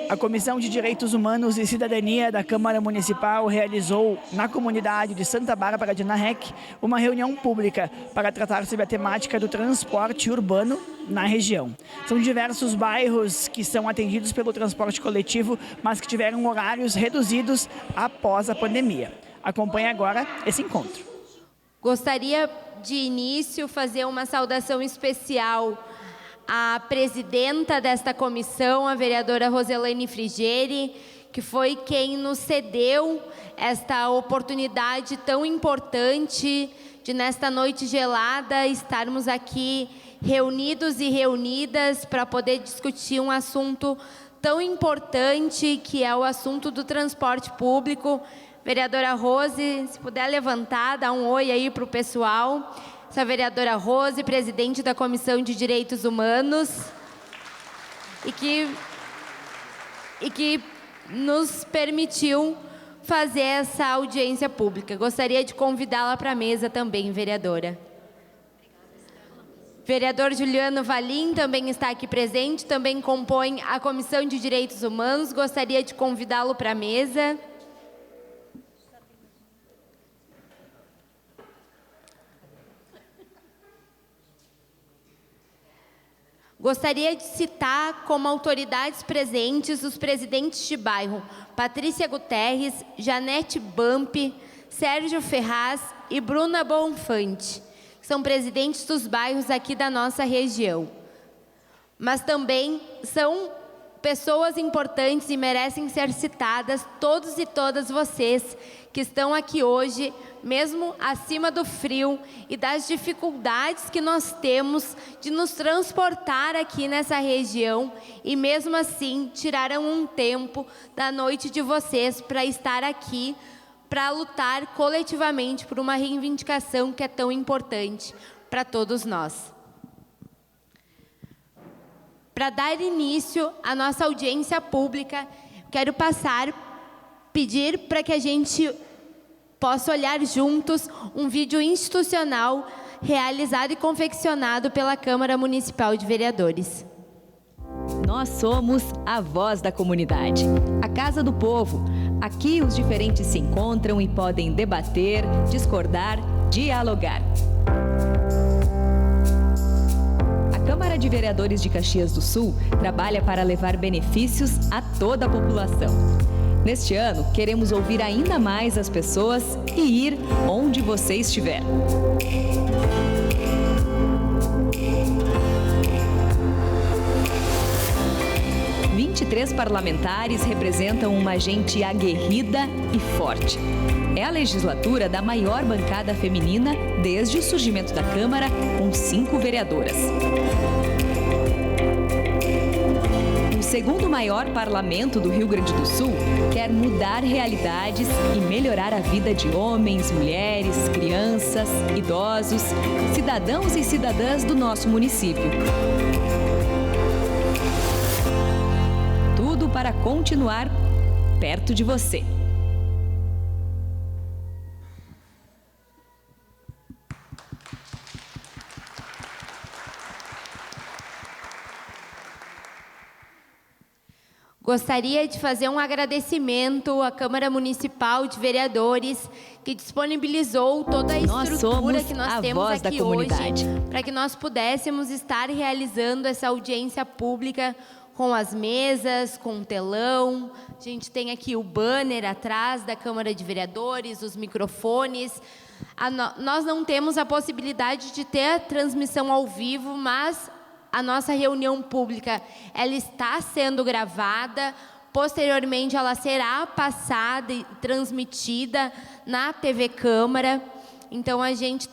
A Comissão de Direitos Humanos e Cidadania da Câmara Municipal realizou, na comunidade de Santa Bárbara de Narrec, uma reunião pública para tratar sobre a temática do transporte urbano na região. São diversos bairros que são atendidos pelo transporte coletivo, mas que tiveram horários reduzidos após a pandemia. Acompanhe agora esse encontro. Gostaria de início fazer uma saudação especial à presidenta desta comissão, a vereadora Roselaine Frigeri, que foi quem nos cedeu esta oportunidade tão importante de, nesta noite gelada, estarmos aqui reunidos e reunidas para poder discutir um assunto tão importante, que é o assunto do transporte público. Vereadora Rose, se puder levantar, dar um oi aí para o pessoal. Essa vereadora Rose, presidente da Comissão de Direitos Humanos, e que nos permitiu fazer essa audiência pública. Gostaria de convidá-la para a mesa também, vereadora. Vereador Juliano Valim também está aqui presente, também compõe a Comissão de Direitos Humanos. Gostaria de convidá-lo para a mesa. Gostaria de citar como autoridades presentes os presidentes de bairro Patrícia Guterres, Janete Bamp, Sérgio Ferraz e Bruna Bonfante, que são presidentes dos bairros aqui da nossa região. Mas também são pessoas importantes e merecem ser citadas, todos e todas vocês que estão aqui hoje, mesmo acima do frio e das dificuldades que nós temos de nos transportar aqui nessa região, e mesmo assim tiraram um tempo da noite de vocês para estar aqui, para lutar coletivamente por uma reivindicação que é tão importante para todos nós. Para dar início à nossa audiência pública, quero pedir para que a gente possa olhar juntos um vídeo institucional realizado e confeccionado pela Câmara Municipal de Vereadores. Nós somos a voz da comunidade, a Casa do Povo. Aqui os diferentes se encontram e podem debater, discordar, dialogar. A Câmara de Vereadores de Caxias do Sul trabalha para levar benefícios a toda a população. Neste ano, queremos ouvir ainda mais as pessoas e ir onde você estiver. Os 23 parlamentares representam uma gente aguerrida e forte. É a legislatura da maior bancada feminina desde o surgimento da Câmara, com 5 vereadoras. O segundo maior parlamento do Rio Grande do Sul quer mudar realidades e melhorar a vida de homens, mulheres, crianças, idosos, cidadãos e cidadãs do nosso município. Tudo para continuar perto de você. Gostaria de fazer um agradecimento à Câmara Municipal de Vereadores, que disponibilizou toda a estrutura que nós temos aqui hoje, para que nós pudéssemos estar realizando essa audiência pública com as mesas, com o telão. A gente tem aqui o banner atrás da Câmara de Vereadores, os microfones. Nós não temos a possibilidade de ter a transmissão ao vivo, mas a nossa reunião pública, ela está sendo gravada. Posteriormente, ela será passada e transmitida na TV Câmara. Então, a gente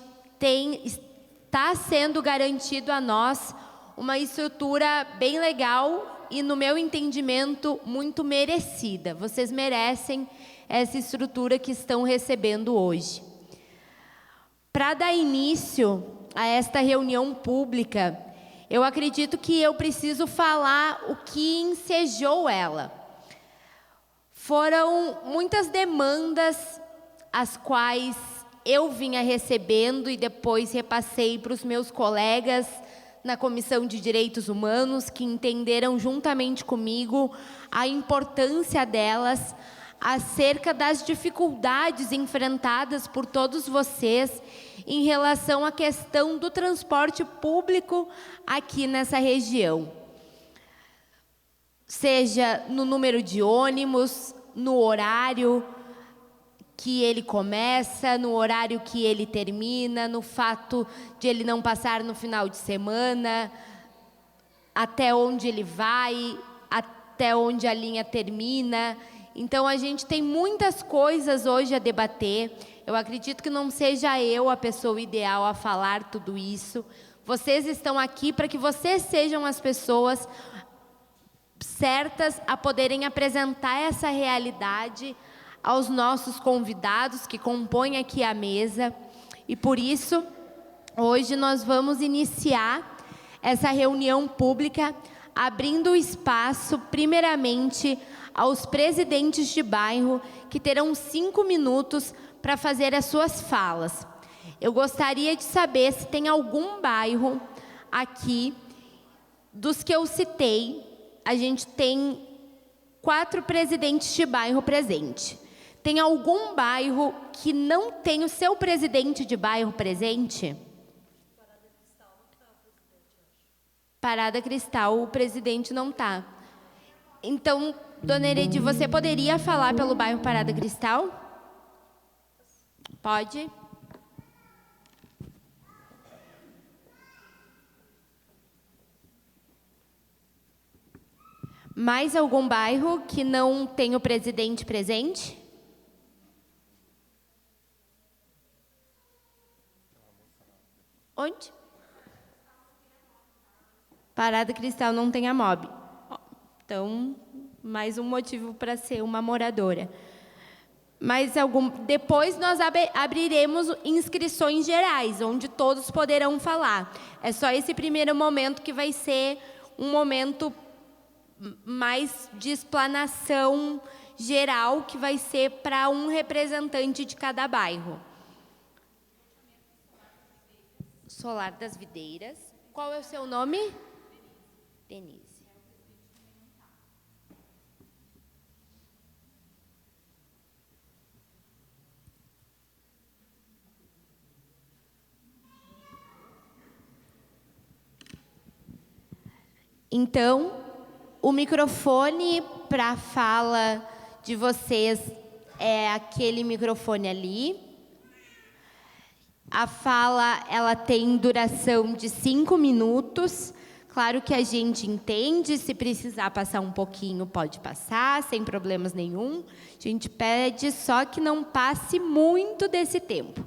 está sendo garantido a nós uma estrutura bem legal e, no meu entendimento, muito merecida. Vocês merecem essa estrutura que estão recebendo hoje. Para dar início a esta reunião pública, eu acredito que eu preciso falar o que ensejou ela. Foram muitas demandas as quais eu vinha recebendo e depois repassei para os meus colegas na Comissão de Direitos Humanos, que entenderam juntamente comigo a importância delas acerca das dificuldades enfrentadas por todos vocês em relação à questão do transporte público aqui nessa região. Seja no número de ônibus, no horário que ele começa, no horário que ele termina, no fato de ele não passar no final de semana, até onde ele vai, até onde a linha termina. Então, a gente tem muitas coisas hoje a debater. Eu acredito que não seja eu a pessoa ideal a falar tudo isso. Vocês estão aqui para que vocês sejam as pessoas certas a poderem apresentar essa realidade aos nossos convidados que compõem aqui a mesa. E por isso, hoje nós vamos iniciar essa reunião pública, abrindo o espaço, primeiramente, aos presidentes de bairro, que terão 5 minutos para fazer as suas falas. Eu gostaria de saber se tem algum bairro aqui, dos que eu citei, a gente tem 4 presidentes de bairro presentes. Tem algum bairro que não tem o seu presidente de bairro presente? Parada Cristal, o presidente não está. Então, dona Heredi, você poderia falar pelo bairro Parada Cristal? Pode. Mais algum bairro que não tem o presidente presente? Onde? Parada Cristal não tem a MOB. Então, mais um motivo para ser uma moradora. Depois nós abriremos inscrições gerais, onde todos poderão falar. É só esse primeiro momento que vai ser um momento mais de explanação geral, que vai ser para um representante de cada bairro. Solar das Videiras. Qual é o seu nome? Denise. Então, o microfone para a fala de vocês é aquele microfone ali. A fala, ela tem duração de 5 minutos. Claro que a gente entende, se precisar passar um pouquinho, pode passar, sem problemas nenhum. A gente pede só que não passe muito desse tempo.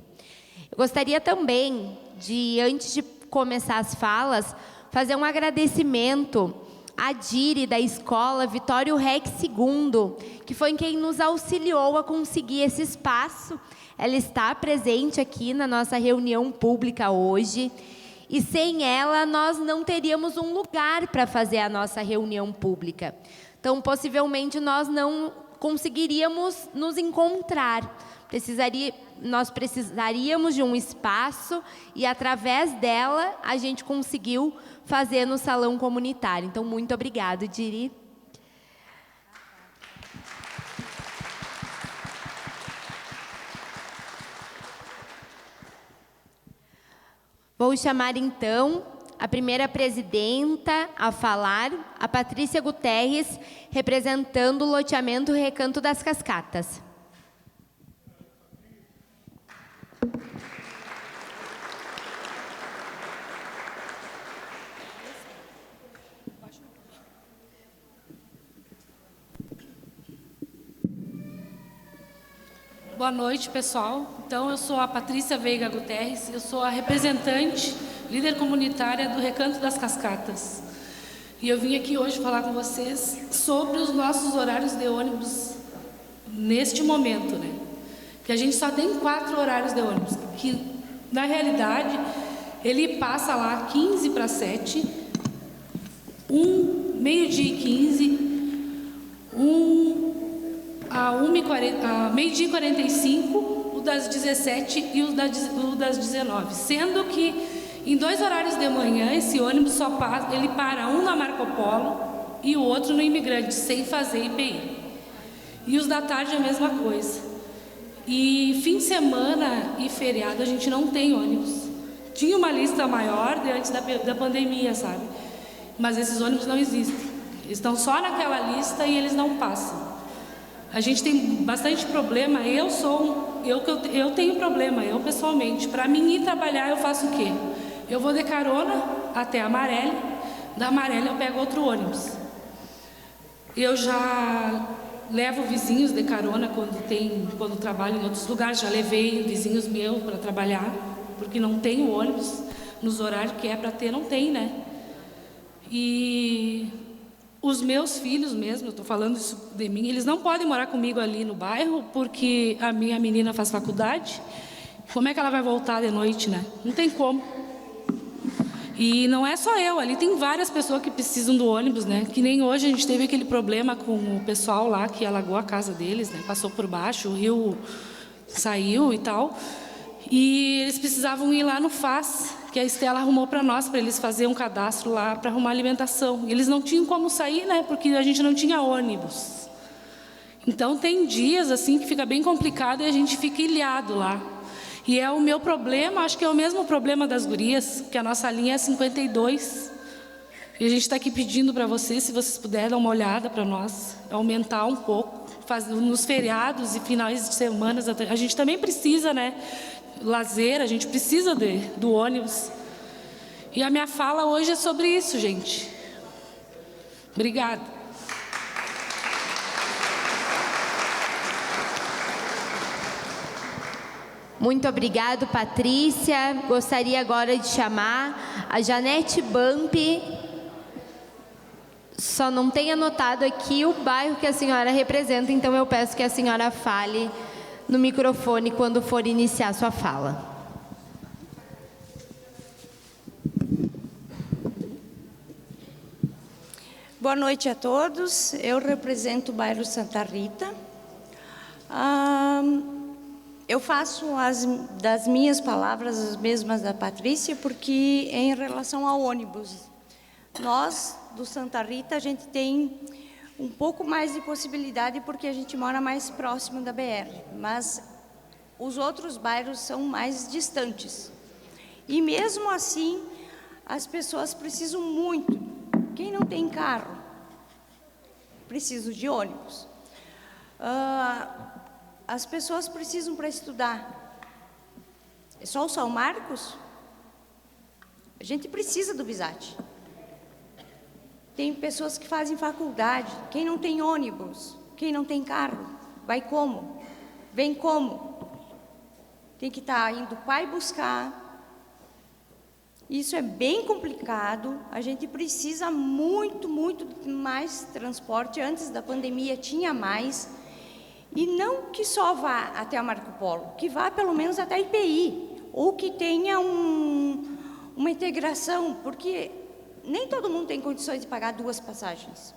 Eu gostaria também de, antes de começar as falas, fazer um agradecimento à Diri, da Escola Vitório Rex II, que foi quem nos auxiliou a conseguir esse espaço. Ela está presente aqui na nossa reunião pública hoje, e sem ela nós não teríamos um lugar para fazer a nossa reunião pública. Então, possivelmente, nós não conseguiríamos nos encontrar. Nós precisaríamos de um espaço, e através dela a gente conseguiu fazer no salão comunitário. Então, muito obrigada, Diri. Vou chamar, então, a primeira presidenta a falar, a Patrícia Guterres, representando o loteamento Recanto das Cascatas. Boa noite, pessoal. Então, eu sou a Patrícia Veiga Guterres, eu sou a representante, líder comunitária do Recanto das Cascatas. E eu vim aqui hoje falar com vocês sobre os nossos horários de ônibus neste momento, né? Que a gente só tem 4 horários de ônibus, que, na realidade, ele passa lá 15 para 7, meio-dia e 15, meio-dia e 45, o das 17 e o das 19. Sendo que Em 2 horários de manhã, esse ônibus só passa, ele para um na Marco Polo e o outro no Imigrante, sem fazer IPI. E os da tarde a mesma coisa. E fim de semana e feriado a gente não tem ônibus. Tinha uma lista maior de antes da pandemia, sabe? Mas esses ônibus não existem. Eles estão só naquela lista e eles não passam. A gente tem bastante problema. Eu tenho problema, eu pessoalmente. Para mim ir trabalhar, eu faço o quê? Eu vou de carona até a Amarelli. Da Amarelli eu pego outro ônibus. Eu já levo vizinhos de carona quando trabalho em outros lugares. Já levei vizinhos meus para trabalhar, porque não tem o ônibus nos horários que é para ter, não tem, né? E os meus filhos mesmo, eu estou falando isso de mim, eles não podem morar comigo ali no bairro, porque a minha menina faz faculdade. Como é que ela vai voltar de noite, né? Não tem como. E não é só eu, ali tem várias pessoas que precisam do ônibus, né? Que nem hoje a gente teve aquele problema com o pessoal lá que alagou a casa deles, né? Passou por baixo, o rio saiu e tal. E eles precisavam ir lá no FAS, que a Estela arrumou para nós, para eles fazerem um cadastro lá para arrumar alimentação. E eles não tinham como sair, né? Porque a gente não tinha ônibus. Então tem dias assim que fica bem complicado e a gente fica ilhado lá. E é o meu problema, acho que é o mesmo problema das gurias, que a nossa linha é 52. E a gente está aqui pedindo para vocês, se vocês puderem dar uma olhada para nós, aumentar um pouco, nos feriados e finais de semanas. A gente também precisa, né? Lazer, a gente precisa do ônibus. E a minha fala hoje é sobre isso, gente. Obrigada. Muito obrigado, Patrícia. Gostaria agora de chamar a Janete Bampi. Só não tenho anotado aqui o bairro que a senhora representa, então eu peço que a senhora fale no microfone quando for iniciar sua fala. Boa noite a todos. Eu represento o bairro Santa Rita. Eu faço das minhas palavras as mesmas da Patrícia, porque em relação ao ônibus, nós do Santa Rita, a gente tem um pouco mais de possibilidade porque a gente mora mais próximo da BR, mas os outros bairros são mais distantes. E mesmo assim, as pessoas precisam muito. Quem não tem carro, precisa de ônibus. As pessoas precisam para estudar. É só o São Marcos? A gente precisa do BISAT. Tem pessoas que fazem faculdade. Quem não tem ônibus? Quem não tem carro? Vai como? Vem como? Tem que estar indo o pai buscar. Isso é bem complicado. A gente precisa muito, muito mais transporte. Antes da pandemia tinha mais. E não que só vá até a Marco Polo, que vá pelo menos até a IPI, ou que tenha uma integração, porque nem todo mundo tem condições de pagar 2 passagens.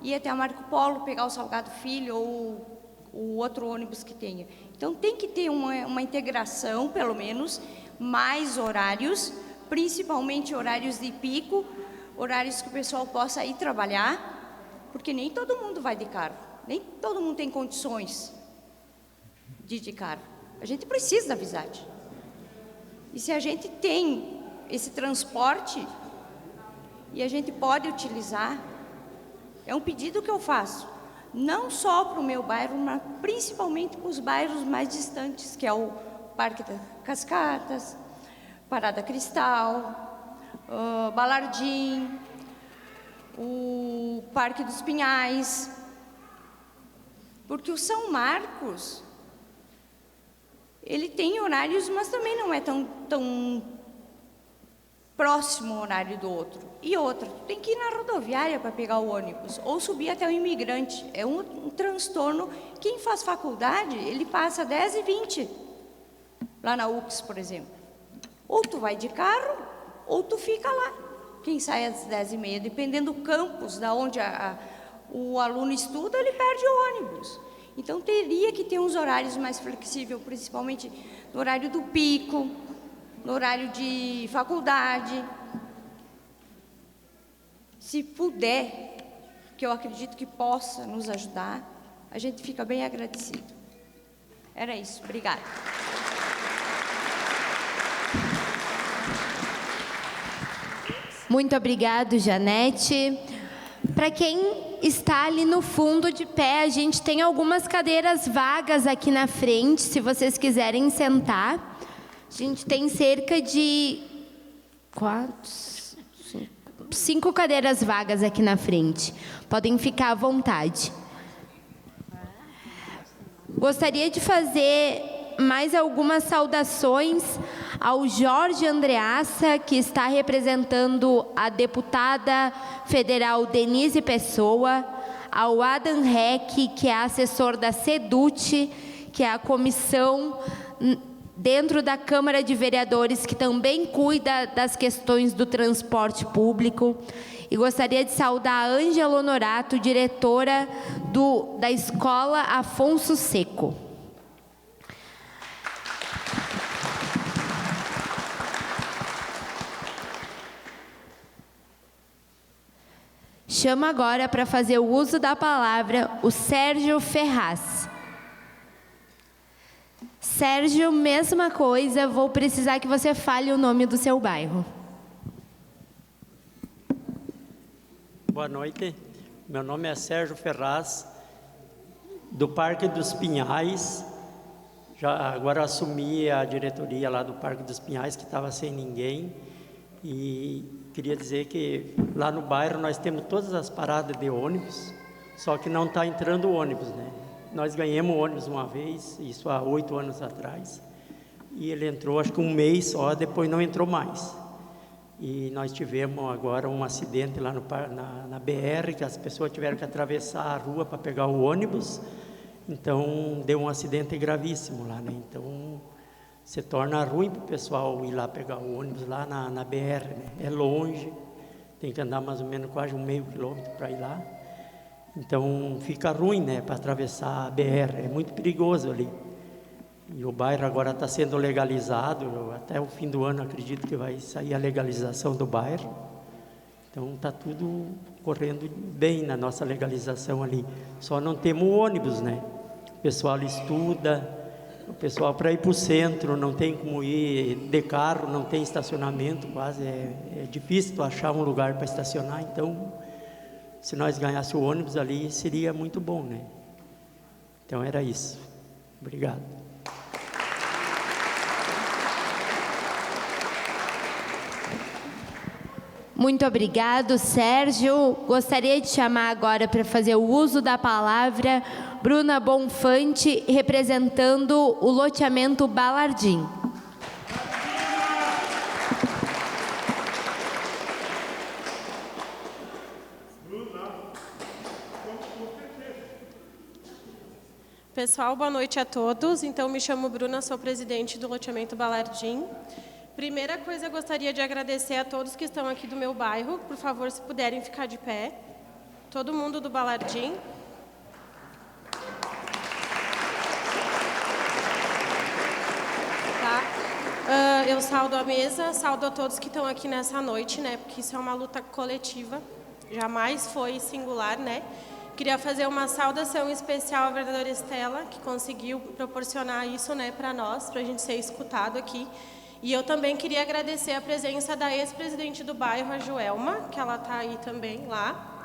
Ir até a Marco Polo, pegar o Salgado Filho ou o outro ônibus que tenha. Então tem que ter uma integração, pelo menos, mais horários, principalmente horários de pico, horários que o pessoal possa ir trabalhar, porque nem todo mundo vai de carro. Nem todo mundo tem condições de ir de carro. A gente precisa da BISAT. E se a gente tem esse transporte e a gente pode utilizar, é um pedido que eu faço, não só para o meu bairro, mas principalmente para os bairros mais distantes, que é o Parque das Cascatas, Parada Cristal, Balardim, o Parque dos Pinhais. Porque o São Marcos, ele tem horários, mas também não é tão próximo o horário do outro. E outra, tem que ir na rodoviária para pegar o ônibus, ou subir até o Imigrante. É um transtorno. Quem faz faculdade, ele passa 10h20, lá na UX, por exemplo. Ou tu vai de carro, ou tu fica lá. Quem sai às 10h30, dependendo do campus, da onde o aluno estuda, ele perde o ônibus. Então, teria que ter uns horários mais flexíveis, principalmente no horário do pico, no horário de faculdade. Se puder, que eu acredito que possa nos ajudar, a gente fica bem agradecido. Era isso. Obrigada. Muito obrigado, Janete. Para quem está ali no fundo de pé, a gente tem algumas cadeiras vagas aqui na frente, se vocês quiserem sentar. A gente tem cerca de 5 cadeiras vagas aqui na frente. Podem ficar à vontade. Gostaria de fazer mais algumas saudações ao Jorge Andreassa, que está representando a deputada federal Denise Pessoa, ao Adam Heck, que é assessor da SEDUT, que é a comissão dentro da Câmara de Vereadores, que também cuida das questões do transporte público. E gostaria de saudar a Ângela Honorato, diretora da Escola Afonso Seco. Chamo agora para fazer o uso da palavra o Sérgio Ferraz. Sérgio, mesma coisa, vou precisar que você fale o nome do seu bairro. Boa noite, meu nome é Sérgio Ferraz, do Parque dos Pinhais. Agora assumi a diretoria lá do Parque dos Pinhais, que estava sem ninguém. E queria dizer que lá no bairro nós temos todas as paradas de ônibus, só que não está entrando ônibus, né? Nós ganhamos ônibus uma vez, isso há 8 anos atrás, e ele entrou acho que um mês só, depois não entrou mais. E nós tivemos agora um acidente lá na BR, que as pessoas tiveram que atravessar a rua para pegar o ônibus, então deu um acidente gravíssimo lá, né? Então se torna ruim para o pessoal ir lá pegar o ônibus lá na BR, né? É longe, tem que andar mais ou menos quase um meio quilômetro para ir lá. Então fica ruim, né, para atravessar a BR, é muito perigoso ali. E o bairro agora está sendo legalizado, até o fim do ano acredito que vai sair a legalização do bairro. Então está tudo correndo bem na nossa legalização ali. Só não temos ônibus, né? O pessoal estuda, o pessoal para ir para o centro não tem como ir de carro, não tem estacionamento quase, é difícil achar um lugar para estacionar. Então, se nós ganhássemos o ônibus ali, seria muito bom, né? Então era isso. Obrigado. Muito obrigado, Sérgio. Gostaria de chamar agora para fazer o uso da palavra Bruna Bonfante, representando o loteamento Balardim. Pessoal, boa noite a todos. Então, me chamo Bruna, sou presidente do loteamento Balardim. Primeira coisa, eu gostaria de agradecer a todos que estão aqui do meu bairro. Por favor, se puderem ficar de pé. Todo mundo do Balardim. Tá? Eu saudo a mesa, saudo a todos que estão aqui nessa noite, né? Porque isso é uma luta coletiva, jamais foi singular, né? Queria fazer uma saudação especial à vereadora Estela, que conseguiu proporcionar isso, né, para nós, para a gente ser escutado aqui. E eu também queria agradecer a presença da ex-presidente do bairro, a Joelma, que ela está aí também lá,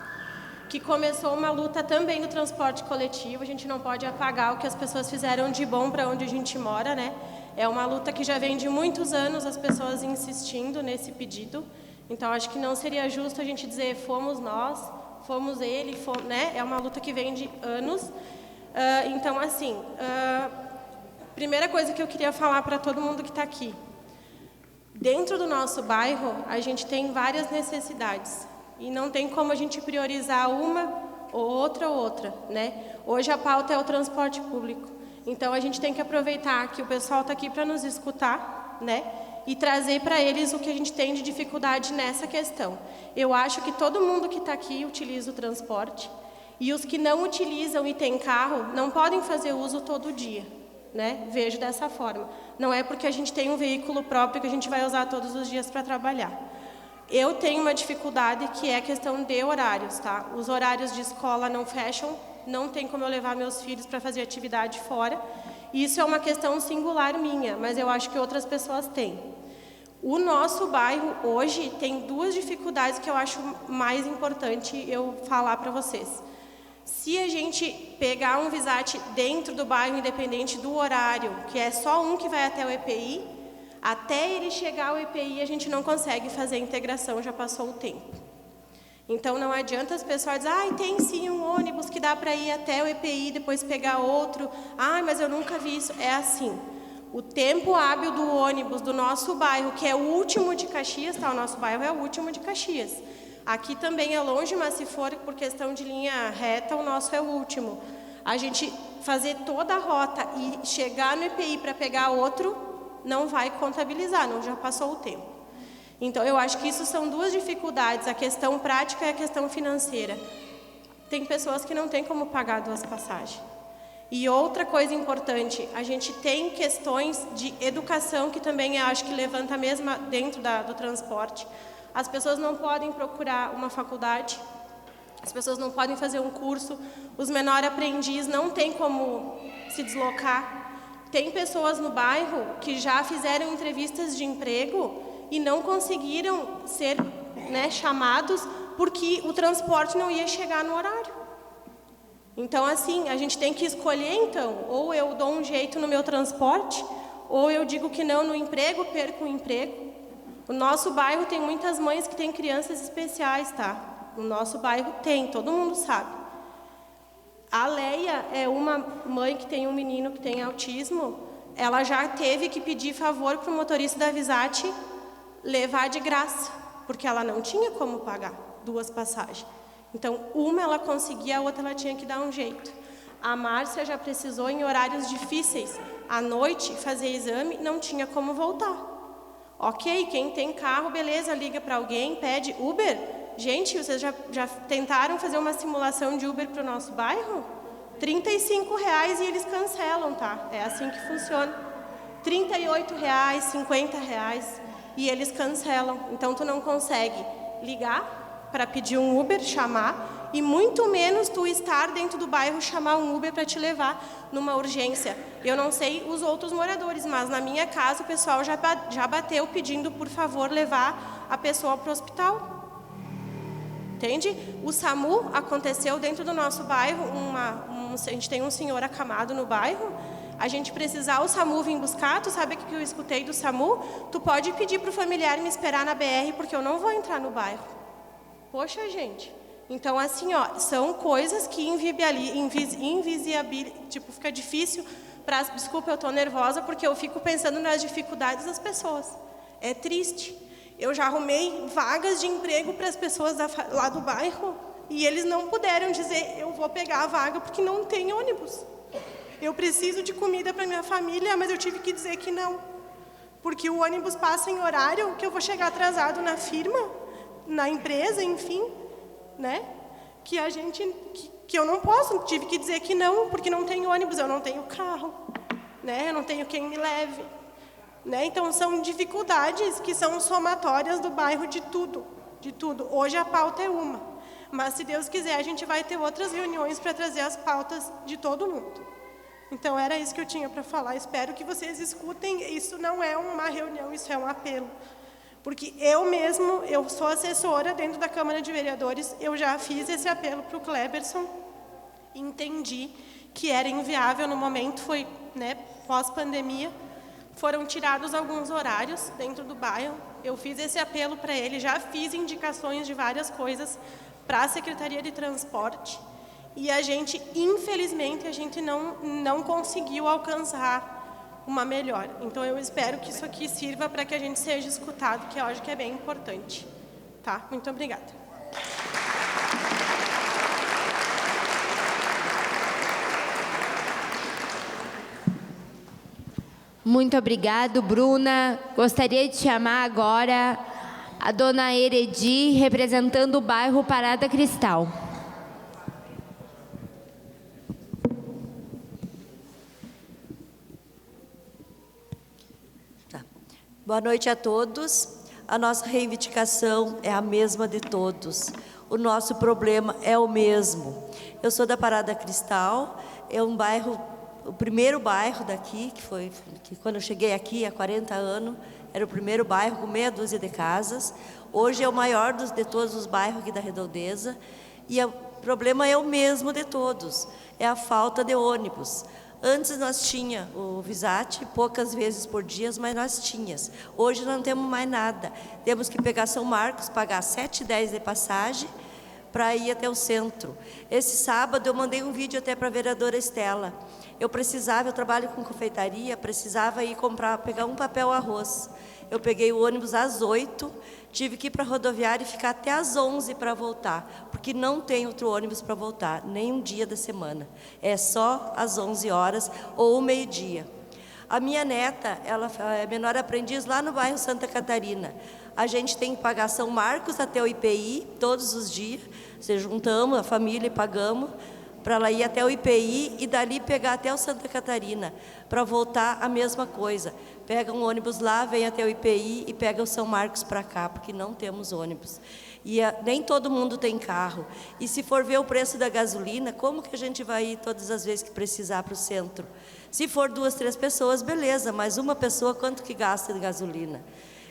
que começou uma luta também no transporte coletivo. A gente não pode apagar o que as pessoas fizeram de bom para onde a gente mora, né? É uma luta que já vem de muitos anos, as pessoas insistindo nesse pedido. Então, acho que não seria justo a gente dizer fomos nós, fomos ele, né? É uma luta que vem de anos. Então, assim, primeira coisa que eu queria falar para todo mundo que está aqui. Dentro do nosso bairro, a gente tem várias necessidades. E não tem como a gente priorizar uma ou outra, né? Hoje a pauta é o transporte público. Então, a gente tem que aproveitar que o pessoal está aqui para nos escutar, né? E trazer para eles o que a gente tem de dificuldade nessa questão. Eu acho que todo mundo que está aqui utiliza o transporte, e os que não utilizam e têm carro não podem fazer uso todo dia, né, vejo dessa forma. Não é porque a gente tem um veículo próprio que a gente vai usar todos os dias para trabalhar. Eu tenho uma dificuldade que é a questão de horários, tá? Os horários de escola não fecham, não tem como eu levar meus filhos para fazer atividade fora. Isso é uma questão singular minha, mas eu acho que outras pessoas têm. O nosso bairro hoje tem duas dificuldades que eu acho mais importante eu falar para vocês. Se a gente pegar um VISAT dentro do bairro, independente do horário, que é só um que vai até o EPI, até ele chegar ao EPI a gente não consegue fazer a integração, já passou o tempo. Então não adianta as pessoas dizerem, tem sim um ônibus que dá para ir até o EPI, depois pegar outro. Mas eu nunca vi isso. É assim. O tempo hábil do ônibus do nosso bairro, que é o último de Caxias, tá? O nosso bairro é o último de Caxias. Aqui também é longe, mas se for por questão de linha reta, o nosso é o último. A gente fazer toda a rota e chegar no EPI para pegar outro, não vai contabilizar, não, já passou o tempo. Então, eu acho que isso são duas dificuldades, a questão prática e a questão financeira. Tem pessoas que não têm como pagar duas passagens. E outra coisa importante, a gente tem questões de educação que também eu acho que levanta mesmo dentro do transporte. As pessoas não podem procurar uma faculdade, as pessoas não podem fazer um curso, os menores aprendizes não têm como se deslocar. Tem pessoas no bairro que já fizeram entrevistas de emprego e não conseguiram ser, né, chamados porque o transporte não ia chegar no horário. Então, assim, a gente tem que escolher, então, ou eu dou um jeito no meu transporte, ou eu digo que não no emprego, perco o emprego. O nosso bairro tem muitas mães que têm crianças especiais, tá? O nosso bairro tem, todo mundo sabe. A Leia é uma mãe que tem um menino que tem autismo, ela já teve que pedir favor para o motorista da VISAT levar de graça, porque ela não tinha como pagar duas passagens. Então, uma ela conseguia, a outra ela tinha que dar um jeito. A Márcia já precisou, em horários difíceis, à noite, fazer exame, não tinha como voltar. Ok, quem tem carro, beleza, liga para alguém, pede Uber. Gente, vocês já tentaram fazer uma simulação de Uber para o nosso bairro? R$35 e eles cancelam, tá? É assim que funciona. R$38, R$50 e eles cancelam. Então, tu não consegue ligar para pedir um Uber, chamar, e muito menos tu estar dentro do bairro, chamar um Uber para te levar numa urgência. Eu não sei os outros moradores, mas na minha casa o pessoal já bateu pedindo, por favor, levar a pessoa para o hospital. Entende? O SAMU aconteceu dentro do nosso bairro, a gente tem um senhor acamado no bairro, a gente precisar o SAMU vir buscar, tu sabe o que eu escutei do SAMU? Tu pode pedir para o familiar me esperar na BR, porque eu não vou entrar no bairro. Poxa, gente. Então, assim, ó, são coisas que tipo, fica difícil para... Desculpa, eu estou nervosa, porque eu fico pensando nas dificuldades das pessoas. É triste. Eu já arrumei vagas de emprego para as pessoas lá do bairro e eles não puderam dizer, eu vou pegar a vaga porque não tem ônibus. Eu preciso de comida para minha família, mas eu tive que dizer que não. Porque o ônibus passa em horário que eu vou chegar atrasado na firma, na empresa, enfim, né? Que eu não posso, tive que dizer que não, porque não tem ônibus, eu não tenho carro, né? Eu não tenho quem me leve. Né? Então, são dificuldades que são somatórias do bairro de tudo, de tudo. Hoje a pauta é uma, mas se Deus quiser a gente vai ter outras reuniões para trazer as pautas de todo mundo. Então, era isso que eu tinha para falar. Espero que vocês escutem, isso não é uma reunião, isso é um apelo. Porque eu sou assessora dentro da Câmara de Vereadores, eu já fiz esse apelo para o Kleberson, entendi que era inviável no momento, foi, né, pós-pandemia. Foram tirados alguns horários dentro do bairro. Eu fiz esse apelo para ele, já fiz indicações de várias coisas para a Secretaria de Transporte. E a gente, infelizmente, não conseguiu alcançar uma melhora. Então, eu espero que isso aqui sirva para que a gente seja escutado, que eu acho que é bem importante. Tá? Muito obrigada. Muito obrigado, Bruna. Gostaria de chamar agora a dona Heredi, representando o bairro Parada Cristal. Boa noite a todos. A nossa reivindicação é a mesma de todos. O nosso problema é o mesmo. Eu sou da Parada Cristal, é um bairro, o primeiro bairro daqui, que quando eu cheguei aqui há 40 anos, era o primeiro bairro com meia dúzia de casas. Hoje é o maior de todos os bairros aqui da Redondeza. E o problema é o mesmo de todos, é a falta de ônibus. Antes nós tinha o Visat, poucas vezes por dia, mas nós tínhamos. Hoje não temos mais nada. Temos que pegar São Marcos, pagar 7,10 de passagem para ir até o centro. Esse sábado eu mandei um vídeo até para a vereadora Estela. Eu trabalho com confeitaria, precisava ir pegar um papel arroz. Eu peguei o ônibus às 8, tive que ir para a rodoviária e ficar até às 11 para voltar, porque não tem outro ônibus para voltar, nem um dia da semana. É só às 11 horas ou meio-dia. A minha neta, ela é menor aprendiz lá no bairro Santa Catarina. A gente tem que pagar São Marcos até o IPI todos os dias. Você juntamos a família e pagamos para ela ir até o IPI e dali pegar até o Santa Catarina, para voltar a mesma coisa. Pega um ônibus lá, vem até o IPI e pega o São Marcos para cá, porque não temos ônibus. E nem todo mundo tem carro. E se for ver o preço da gasolina, como que a gente vai ir todas as vezes que precisar para o centro? Se for 2, 3 pessoas, beleza, mas uma pessoa, quanto que gasta de gasolina?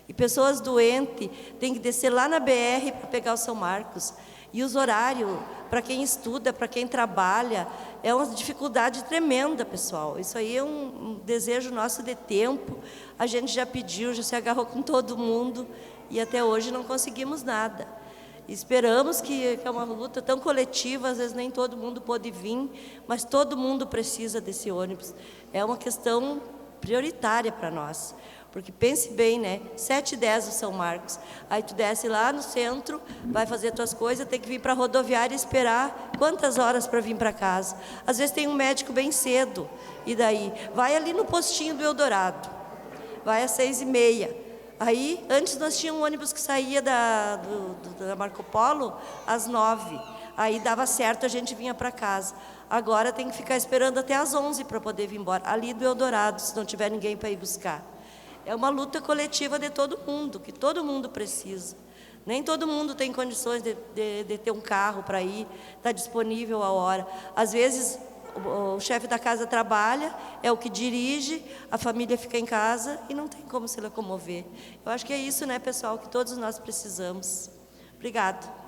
E pessoas doentes têm que descer lá na BR para pegar o São Marcos. E os horários, para quem estuda, para quem trabalha, é uma dificuldade tremenda, pessoal. Isso aí é um desejo nosso de tempo. A gente já pediu, já se agarrou com todo mundo e até hoje não conseguimos nada. Esperamos que é uma luta tão coletiva, às vezes nem todo mundo pode vir, mas todo mundo precisa desse ônibus. É uma questão prioritária para nós. Porque pense bem, né? 7,10 o São Marcos. Aí tu desce lá no centro, vai fazer tuas coisas, tem que vir para a rodoviária e esperar quantas horas para vir para casa. Às vezes tem um médico bem cedo, e daí? Vai ali no postinho do Eldorado, vai às 6h30. Aí, antes nós tínhamos um ônibus que saía da Marco Polo às 9h. Aí dava certo, a gente vinha para casa. Agora tem que ficar esperando até às 11h para poder vir embora. Ali do Eldorado, se não tiver ninguém para ir buscar. É uma luta coletiva de todo mundo, que todo mundo precisa. Nem todo mundo tem condições de ter um carro para ir, está disponível a hora. Às vezes, o chefe da casa trabalha, é o que dirige, a família fica em casa e não tem como se locomover. Eu acho que é isso, né, pessoal, que todos nós precisamos. Obrigada.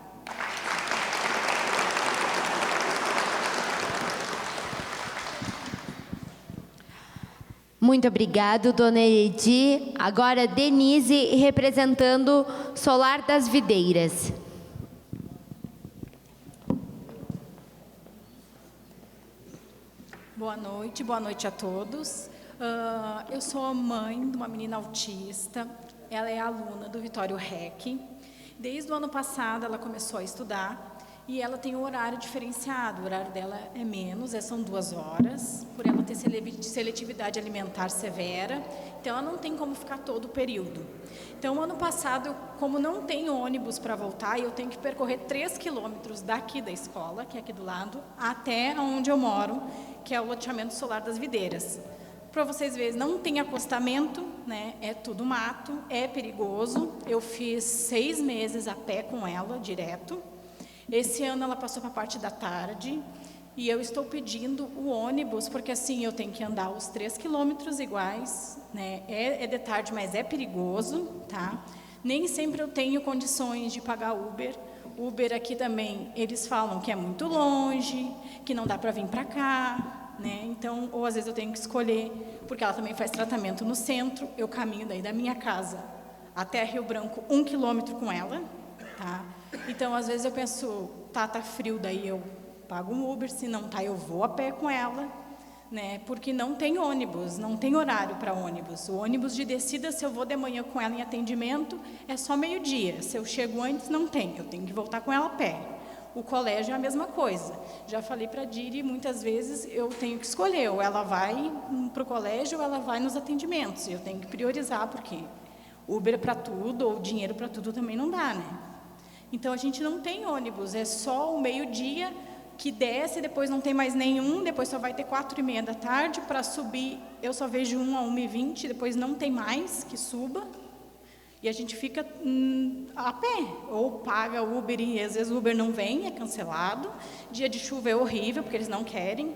Muito obrigado, dona Edi. Agora, Denise, representando Solar das Videiras. Boa noite a todos. Eu sou a mãe de uma menina autista, ela é aluna do Vitório Rec. Desde o ano passado ela começou a estudar e ela tem um horário diferenciado, o horário dela é menos, são 2 horas, por ela ter seletividade alimentar severa, então ela não tem como ficar todo o período. Então, ano passado, como não tem ônibus para voltar, eu tenho que percorrer 3 quilômetros daqui da escola, que é aqui do lado, até onde eu moro, que é o loteamento Solar das Videiras. Para vocês verem, não tem acostamento, né? É tudo mato, é perigoso. Eu fiz 6 meses a pé com ela, direto. Esse ano ela passou para a parte da tarde e eu estou pedindo o ônibus, porque assim eu tenho que andar os 3 quilômetros iguais, né? É de tarde, mas é perigoso, tá? Nem sempre eu tenho condições de pagar Uber. Uber aqui também, eles falam que é muito longe, que não dá para vir para cá, né? Então, ou às vezes eu tenho que escolher, porque ela também faz tratamento no centro, eu caminho daí da minha casa até Rio Branco 1 quilômetro com ela, tá? Então, às vezes eu penso, tá frio, daí eu pago um Uber, se não tá, eu vou a pé com ela, né? Porque não tem ônibus, não tem horário para ônibus. O ônibus de descida, se eu vou de manhã com ela em atendimento, é só meio-dia. Se eu chego antes, não tem, eu tenho que voltar com ela a pé. O colégio é a mesma coisa. Já falei para a Diri, muitas vezes eu tenho que escolher, ou ela vai para o colégio, ou ela vai nos atendimentos. Eu tenho que priorizar, porque Uber para tudo, ou dinheiro para tudo também não dá, né? Então, a gente não tem ônibus, é só o meio-dia que desce, depois não tem mais nenhum, depois só vai ter 4h30 da tarde, para subir eu só vejo 1 a 1h20, depois não tem mais que suba. E a gente fica a pé, ou paga Uber e às vezes o Uber não vem, é cancelado. Dia de chuva é horrível, porque eles não querem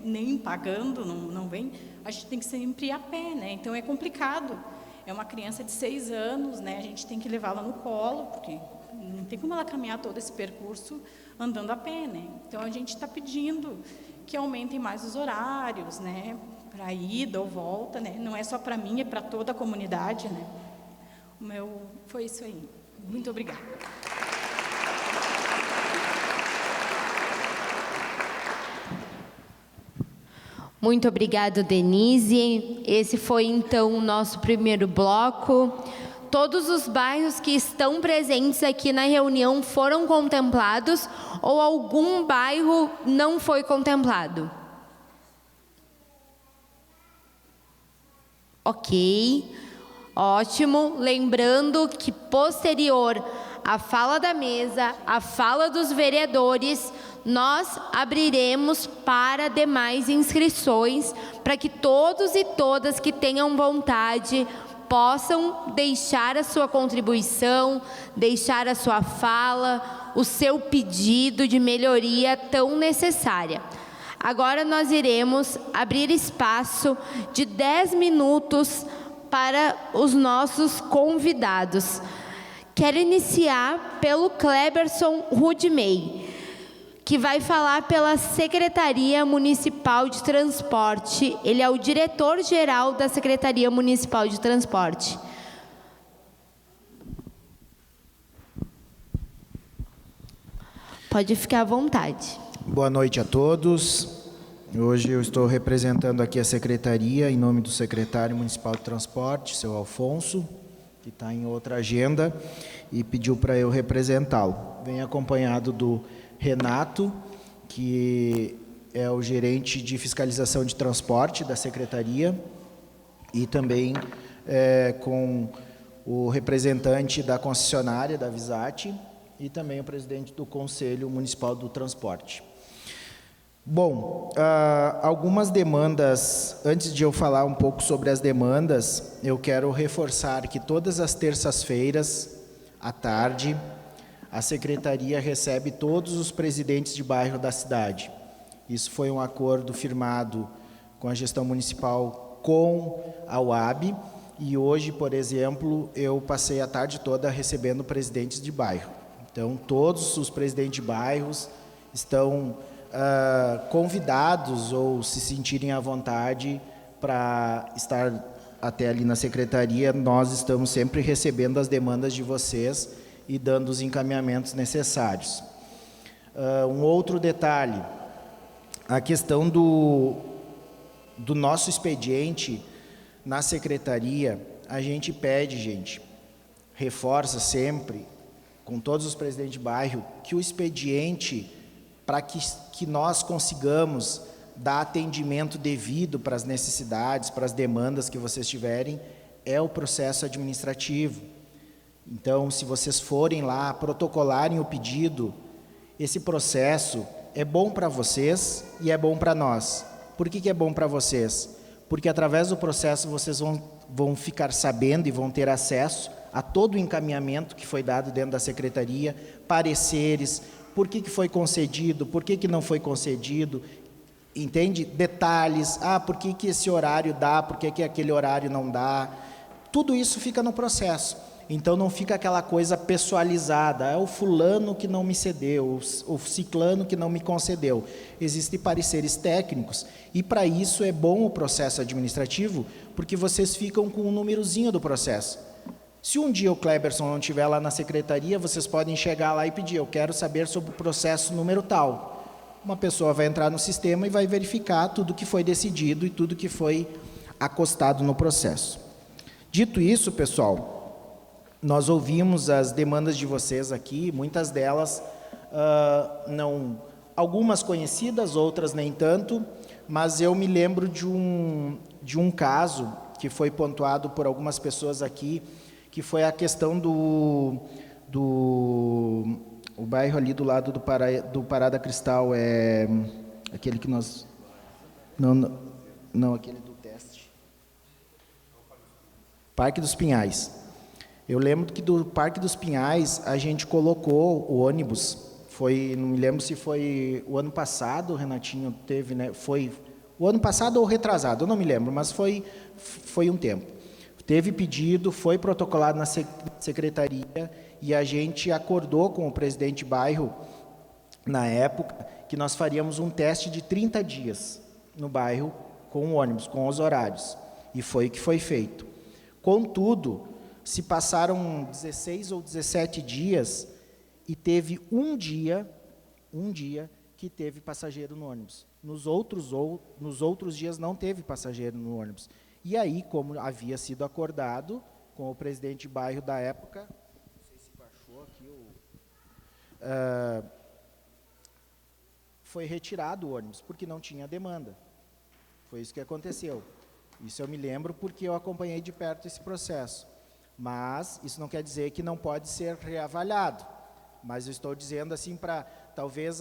nem pagando, não vem. A gente tem que sempre ir a pé, né? Então é complicado. É uma criança de 6 anos, né? A gente tem que levá-la no colo, porque não tem como ela caminhar todo esse percurso andando a pé, né? Então a gente está pedindo que aumentem mais os horários, né? Para ida ou volta, né? Não é só para mim, é para toda a comunidade, né? O meu foi isso aí. Muito obrigada. Muito obrigado, Denise. Esse foi, então, o nosso primeiro bloco. Todos os bairros que estão presentes aqui na reunião foram contemplados ou algum bairro não foi contemplado? Ok, ótimo. Lembrando que, posterior à fala da mesa, à fala dos vereadores, nós abriremos para demais inscrições, para que todos e todas que tenham vontade possam deixar a sua contribuição, deixar a sua fala, o seu pedido de melhoria tão necessária. Agora nós iremos abrir espaço de 10 minutos para os nossos convidados. Quero iniciar pelo Cleberson Rudimei, que vai falar pela Secretaria Municipal de Transporte. Ele é o diretor-geral da Secretaria Municipal de Transporte. Pode ficar à vontade. Boa noite a todos. Hoje eu estou representando aqui a Secretaria em nome do Secretário Municipal de Transporte, seu Alfonso, que está em outra agenda e pediu para eu representá-lo. Venho acompanhado do Renato, que é o gerente de fiscalização de transporte da Secretaria, e também com o representante da concessionária, da Visat, e também o presidente do Conselho Municipal do Transporte. Bom, algumas demandas, antes de eu falar um pouco sobre as demandas, eu quero reforçar que todas as terças-feiras, à tarde, a Secretaria recebe todos os presidentes de bairro da cidade. Isso foi um acordo firmado com a gestão municipal com a UAB, e hoje, por exemplo, eu passei a tarde toda recebendo presidentes de bairro. Então, todos os presidentes de bairros estão convidados ou se sentirem à vontade para estar até ali na Secretaria. Nós estamos sempre recebendo as demandas de vocês e dando os encaminhamentos necessários. Um outro detalhe, a questão do nosso expediente na Secretaria, a gente pede, gente, reforça sempre, com todos os presidentes de bairro, que o expediente, para que nós consigamos dar atendimento devido para as necessidades, para as demandas que vocês tiverem, é o processo administrativo. Então, se vocês forem lá, protocolarem o pedido, esse processo é bom para vocês e é bom para nós. Por que é bom para vocês? Porque através do processo vocês vão ficar sabendo e vão ter acesso a todo o encaminhamento que foi dado dentro da Secretaria, pareceres, por que foi concedido, por que não foi concedido, entende? Detalhes, por que esse horário dá, por que aquele horário não dá. Tudo isso fica no processo. Então não fica aquela coisa pessoalizada, é o fulano que não me cedeu, o ciclano que não me concedeu. Existem pareceres técnicos e para isso é bom o processo administrativo, porque vocês ficam com um númerozinho do processo. Se um dia o Cleberson não estiver lá na Secretaria, vocês podem chegar lá e pedir, eu quero saber sobre o processo número tal. Uma pessoa vai entrar no sistema e vai verificar tudo que foi decidido e tudo que foi acostado no processo. Dito isso, pessoal, nós ouvimos as demandas de vocês aqui, muitas delas, algumas conhecidas, outras nem tanto, mas eu me lembro de um caso que foi pontuado por algumas pessoas aqui, que foi a questão o bairro ali do lado do Parada Cristal, aquele que nós... Não, aquele do teste. Parque dos Pinhais. Eu lembro que do Parque dos Pinhais a gente colocou o ônibus, não me lembro se foi o ano passado, o Renatinho teve, né? Foi o ano passado ou retrasado, eu não me lembro, mas foi um tempo. Teve pedido, foi protocolado na secretaria e a gente acordou com o presidente de bairro, na época, que nós faríamos um teste de 30 dias no bairro com o ônibus, com os horários. E foi o que foi feito. Contudo, se passaram 16 ou 17 dias e teve um dia que teve passageiro no ônibus. Nos outros dias não teve passageiro no ônibus. E aí, como havia sido acordado com o presidente de bairro da época, não sei se baixou aqui, foi retirado o ônibus, porque não tinha demanda. Foi isso que aconteceu. Isso eu me lembro porque eu acompanhei de perto esse processo. Mas isso não quer dizer que não pode ser reavaliado. Mas eu estou dizendo assim para, talvez,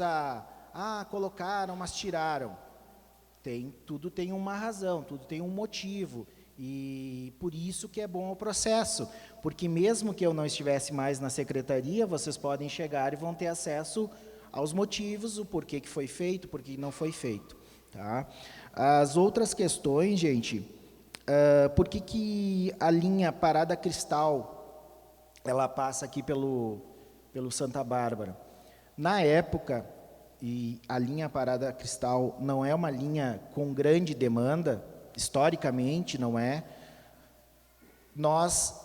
colocaram, mas tiraram. Tudo tem uma razão, tudo tem um motivo. E por isso que é bom o processo. Porque mesmo que eu não estivesse mais na secretaria, vocês podem chegar e vão ter acesso aos motivos, o porquê que foi feito, porquê que não foi feito. Tá? As outras questões, gente... por que a linha Parada Cristal, ela passa aqui pelo Santa Bárbara? Na época, e a linha Parada Cristal não é uma linha com grande demanda, historicamente não é,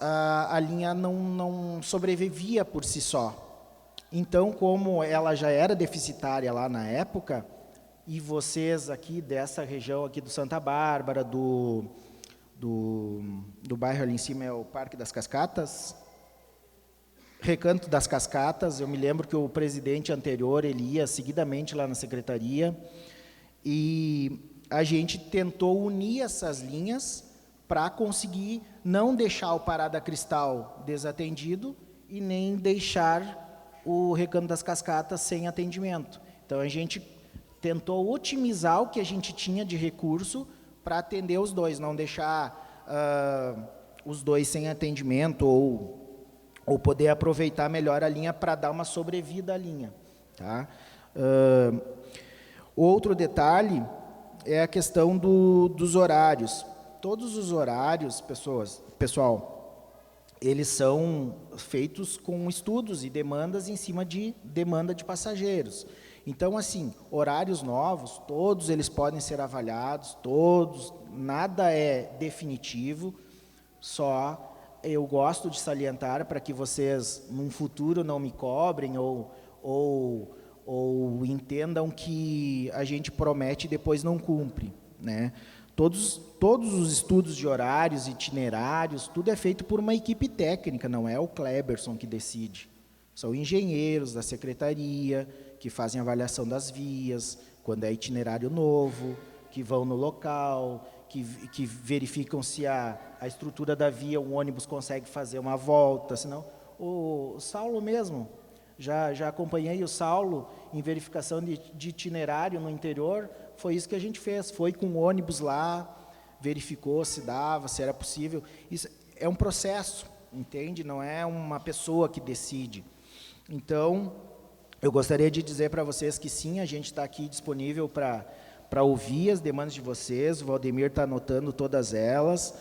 a linha não sobrevivia por si só. Então, como ela já era deficitária lá na época, e vocês aqui dessa região aqui do Santa Bárbara, do bairro ali em cima é o Parque das Cascatas, Recanto das Cascatas, eu me lembro que o presidente anterior, ele ia seguidamente lá na secretaria, e a gente tentou unir essas linhas para conseguir não deixar o Parada Cristal desatendido e nem deixar o Recanto das Cascatas sem atendimento. Então, a gente tentou otimizar o que a gente tinha de recurso para atender os dois, não deixar os dois sem atendimento ou poder aproveitar melhor a linha para dar uma sobrevida à linha. Tá? Outro detalhe é a questão dos horários. Todos os horários, pessoal, eles são feitos com estudos e demandas em cima de demanda de passageiros. Então, assim, horários novos, todos eles podem ser avaliados, todos, nada é definitivo, só eu gosto de salientar para que vocês, num futuro, não me cobrem ou entendam que a gente promete e depois não cumpre, né? Todos os estudos de horários, itinerários, tudo é feito por uma equipe técnica, não é o Kleberson que decide. São engenheiros da secretaria, que fazem avaliação das vias, quando é itinerário novo, que vão no local, que verificam se a estrutura da via, o ônibus consegue fazer uma volta, senão... O Saulo mesmo, já acompanhei o Saulo em verificação de itinerário no interior, foi isso que a gente fez, foi com o ônibus lá, verificou se dava, se era possível. Isso é um processo, entende? Não é uma pessoa que decide. Então, eu gostaria de dizer para vocês que sim, a gente está aqui disponível para ouvir as demandas de vocês, o Valdemir está anotando todas elas,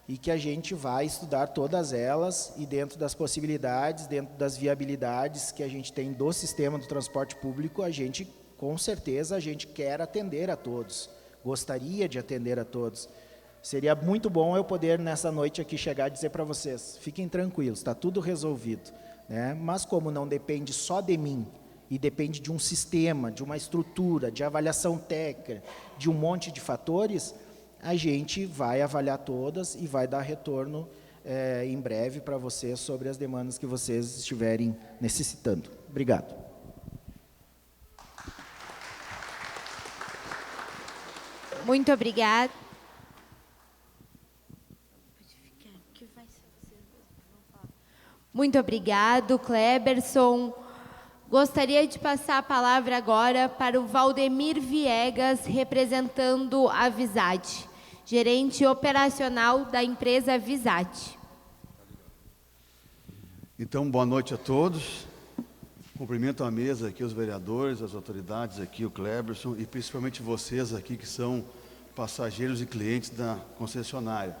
e que a gente vai estudar todas elas, e dentro das possibilidades, dentro das viabilidades que a gente tem do sistema do transporte público, com certeza, a gente quer atender a todos, gostaria de atender a todos. Seria muito bom eu poder, nessa noite aqui, chegar e dizer para vocês, fiquem tranquilos, está tudo resolvido. Né? Mas como não depende só de mim, e depende de um sistema, de uma estrutura, de avaliação técnica, de um monte de fatores, a gente vai avaliar todas e vai dar retorno em breve para vocês sobre as demandas que vocês estiverem necessitando. Obrigado. Muito obrigada. Muito obrigado, Kleberson. Gostaria de passar a palavra agora para o Valdemir Viegas, representando a Visat, gerente operacional da empresa Visat. Então, boa noite a todos. Cumprimento a mesa aqui, os vereadores, as autoridades aqui, o Cleberson, e principalmente vocês aqui que são passageiros e clientes da concessionária.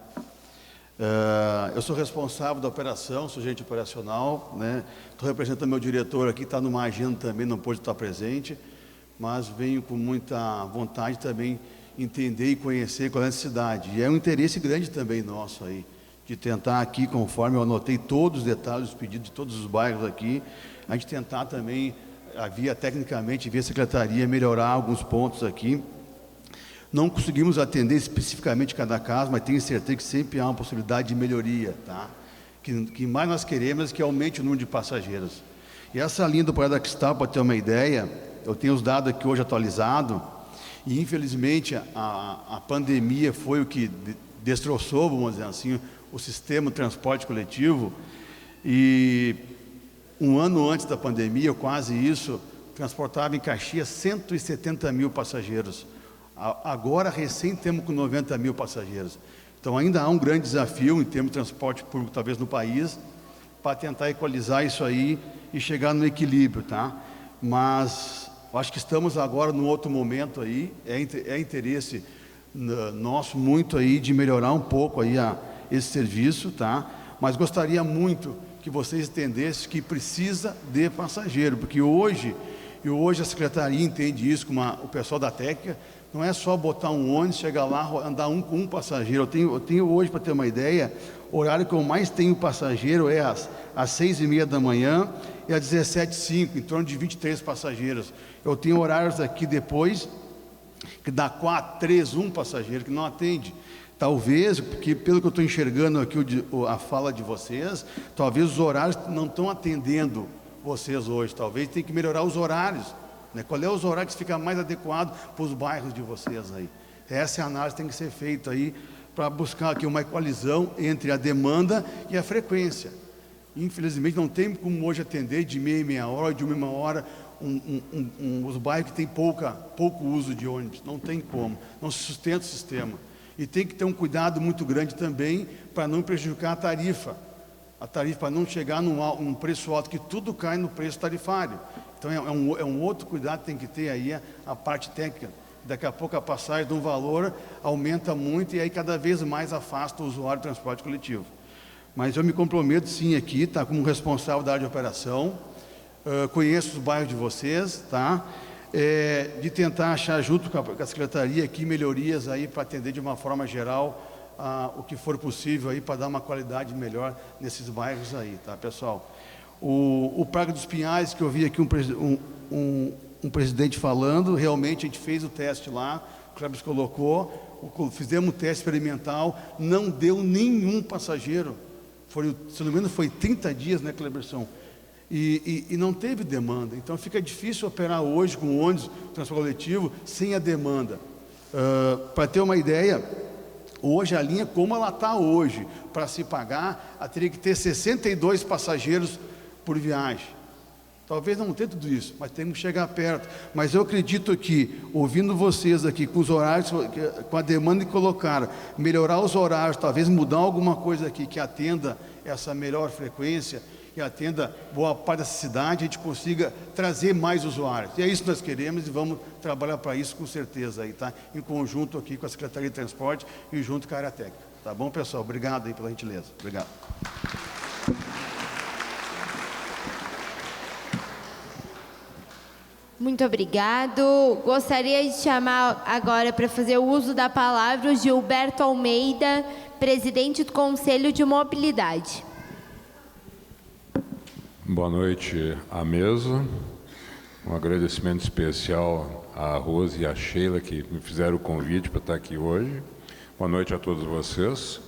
Eu sou responsável da operação, sou gerente operacional, né? Estou representando meu diretor aqui, está numa agenda também, não pôde estar presente, mas venho com muita vontade também entender e conhecer qual é a necessidade. E é um interesse grande também nosso aí, de tentar aqui, conforme eu anotei todos os detalhes, os pedidos de todos os bairros aqui, a gente tentar também, tecnicamente, via secretaria, melhorar alguns pontos aqui. Não conseguimos atender especificamente cada caso, mas tenho certeza que sempre há uma possibilidade de melhoria, tá? Que mais nós queremos é que aumente o número de passageiros. E essa linha do Parada Cristal, para ter uma ideia, eu tenho os dados aqui hoje atualizados, e infelizmente a pandemia foi o que destroçou, vamos dizer assim, o sistema de transporte coletivo, e um ano antes da pandemia, quase isso, transportava em Caxias 170 mil passageiros. Agora, recém, temos com 90 mil passageiros. Então, ainda há um grande desafio em termos de transporte público, talvez, no país, para tentar equalizar isso aí e chegar no equilíbrio, tá? Mas acho que estamos agora num outro momento aí, é interesse nosso muito aí de melhorar um pouco aí esse serviço, tá? Mas gostaria muito que vocês entendessem que precisa de passageiro, porque hoje a secretaria entende isso, como o pessoal da técnica, não é só botar um ônibus, chegar lá, andar com um passageiro. Eu tenho hoje, para ter uma ideia, o horário que eu mais tenho passageiro é às 6h30 da manhã e às 17h05, em torno de 23 passageiros. Eu tenho horários aqui depois, que dá 4, 3, 1 passageiro, que não atende. Talvez, porque pelo que eu estou enxergando aqui a fala de vocês, talvez os horários não estão atendendo vocês hoje. Talvez tenha que melhorar os horários, né? Qual é os horários que fica mais adequado para os bairros de vocês aí? Essa é a análise que tem que ser feita aí para buscar aqui uma equalização entre a demanda e a frequência. Infelizmente não tem como hoje atender de meia em meia hora, de uma hora, os bairros que tem pouco uso de ônibus. Não tem como, não se sustenta o sistema. E tem que ter um cuidado muito grande também para não prejudicar a tarifa para não chegar num preço alto, que tudo cai no preço tarifário. Então é um outro cuidado que tem que ter aí a parte técnica. Daqui a pouco a passagem de um valor aumenta muito e aí cada vez mais afasta o usuário do transporte coletivo. Mas eu me comprometo sim aqui, tá, como responsável da área de operação, conheço os bairros de vocês, tá? De tentar achar junto com a secretaria aqui melhorias aí para atender de uma forma geral o que for possível aí para dar uma qualidade melhor nesses bairros aí, tá, pessoal? O Parque dos Pinhais, que eu vi aqui um presidente falando, realmente a gente fez o teste lá, o Cleberson colocou, fizemos um teste experimental, não deu nenhum passageiro, se não me engano foi 30 dias, né, Cleberson? E não teve demanda, então fica difícil operar hoje com ônibus, transporte coletivo, sem a demanda. Para ter uma ideia, hoje a linha, como ela está hoje, para se pagar, ela teria que ter 62 passageiros por viagem. Talvez não tenha tudo isso, mas temos que chegar perto. Mas eu acredito que, ouvindo vocês aqui, com os horários, com a demanda que colocaram, melhorar os horários, talvez mudar alguma coisa aqui que atenda essa melhor frequência, e atenda boa parte dessa cidade, a gente consiga trazer mais usuários. E é isso que nós queremos e vamos trabalhar para isso com certeza aí, tá? Em conjunto aqui com a Secretaria de Transporte e junto com a área técnica. Tá bom, pessoal? Obrigado aí pela gentileza. Obrigado. Muito obrigado. Gostaria de chamar agora para fazer o uso da palavra o Gilberto Almeida, presidente do Conselho de Mobilidade. Boa noite à mesa. Um agradecimento especial à Rose e à Sheila que me fizeram o convite para estar aqui hoje. Boa noite a todos vocês.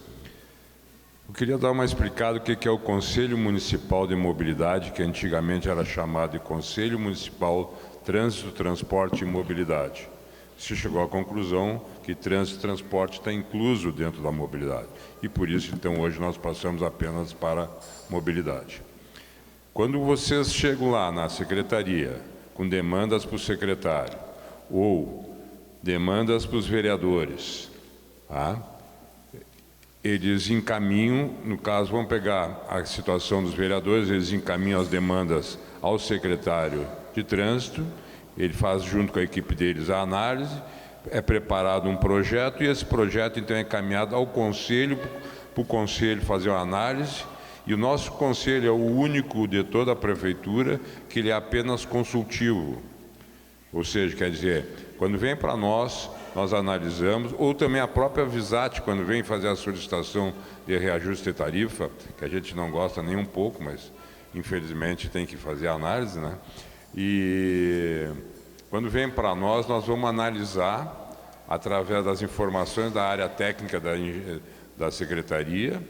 Eu queria dar uma explicada do que é o Conselho Municipal de Mobilidade, que antigamente era chamado de Conselho Municipal Trânsito, Transporte e Mobilidade. Se chegou à conclusão que trânsito e transporte está incluso dentro da mobilidade. E por isso, então, hoje nós passamos apenas para mobilidade. Quando vocês chegam lá na secretaria com demandas para o secretário ou demandas para os vereadores, tá? eles encaminham, no caso, vamos pegar a situação dos vereadores, eles encaminham as demandas ao secretário de trânsito, ele faz junto com a equipe deles a análise, é preparado um projeto e esse projeto então é encaminhado ao conselho, para o conselho fazer uma análise, e o nosso conselho é o único de toda a prefeitura que ele é apenas consultivo. Ou seja, quer dizer, quando vem para nós analisamos, ou também a própria Visat, quando vem fazer a solicitação de reajuste de tarifa, que a gente não gosta nem um pouco, mas infelizmente tem que fazer a análise, né? E quando vem para nós vamos analisar através das informações da área técnica da Secretaria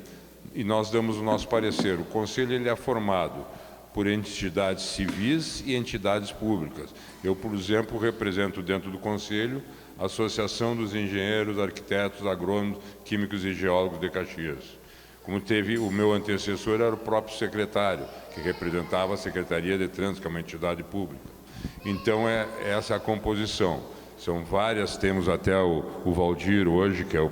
e nós damos o nosso parecer. O Conselho ele é formado por entidades civis e entidades públicas. Eu, por exemplo, represento dentro do Conselho a Associação dos Engenheiros, Arquitetos, Agrônomos, Químicos e Geólogos de Caxias. Como teve o meu antecessor, era o próprio secretário, que representava a Secretaria de Trânsito, que é uma entidade pública. Então, essa é a composição. São várias, temos até o Valdir hoje, que é o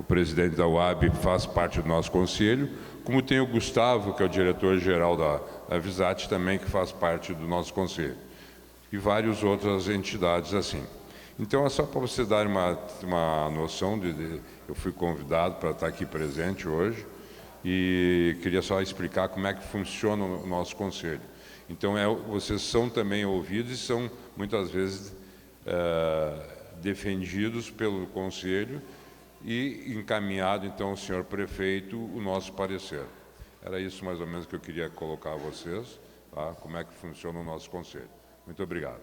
presidente da UAB, faz parte do nosso conselho, como tem o Gustavo, que é o diretor-geral da Visat, também, que faz parte do nosso conselho. E várias outras entidades assim. Então, é só para vocês darem uma noção, eu fui convidado para estar aqui presente hoje, e queria só explicar como é que funciona o nosso conselho. Então, vocês são também ouvidos e são, muitas vezes, defendidos pelo conselho e encaminhado, então, ao senhor prefeito, o nosso parecer. Era isso, mais ou menos, que eu queria colocar a vocês, tá? Como é que funciona o nosso conselho. Muito obrigado.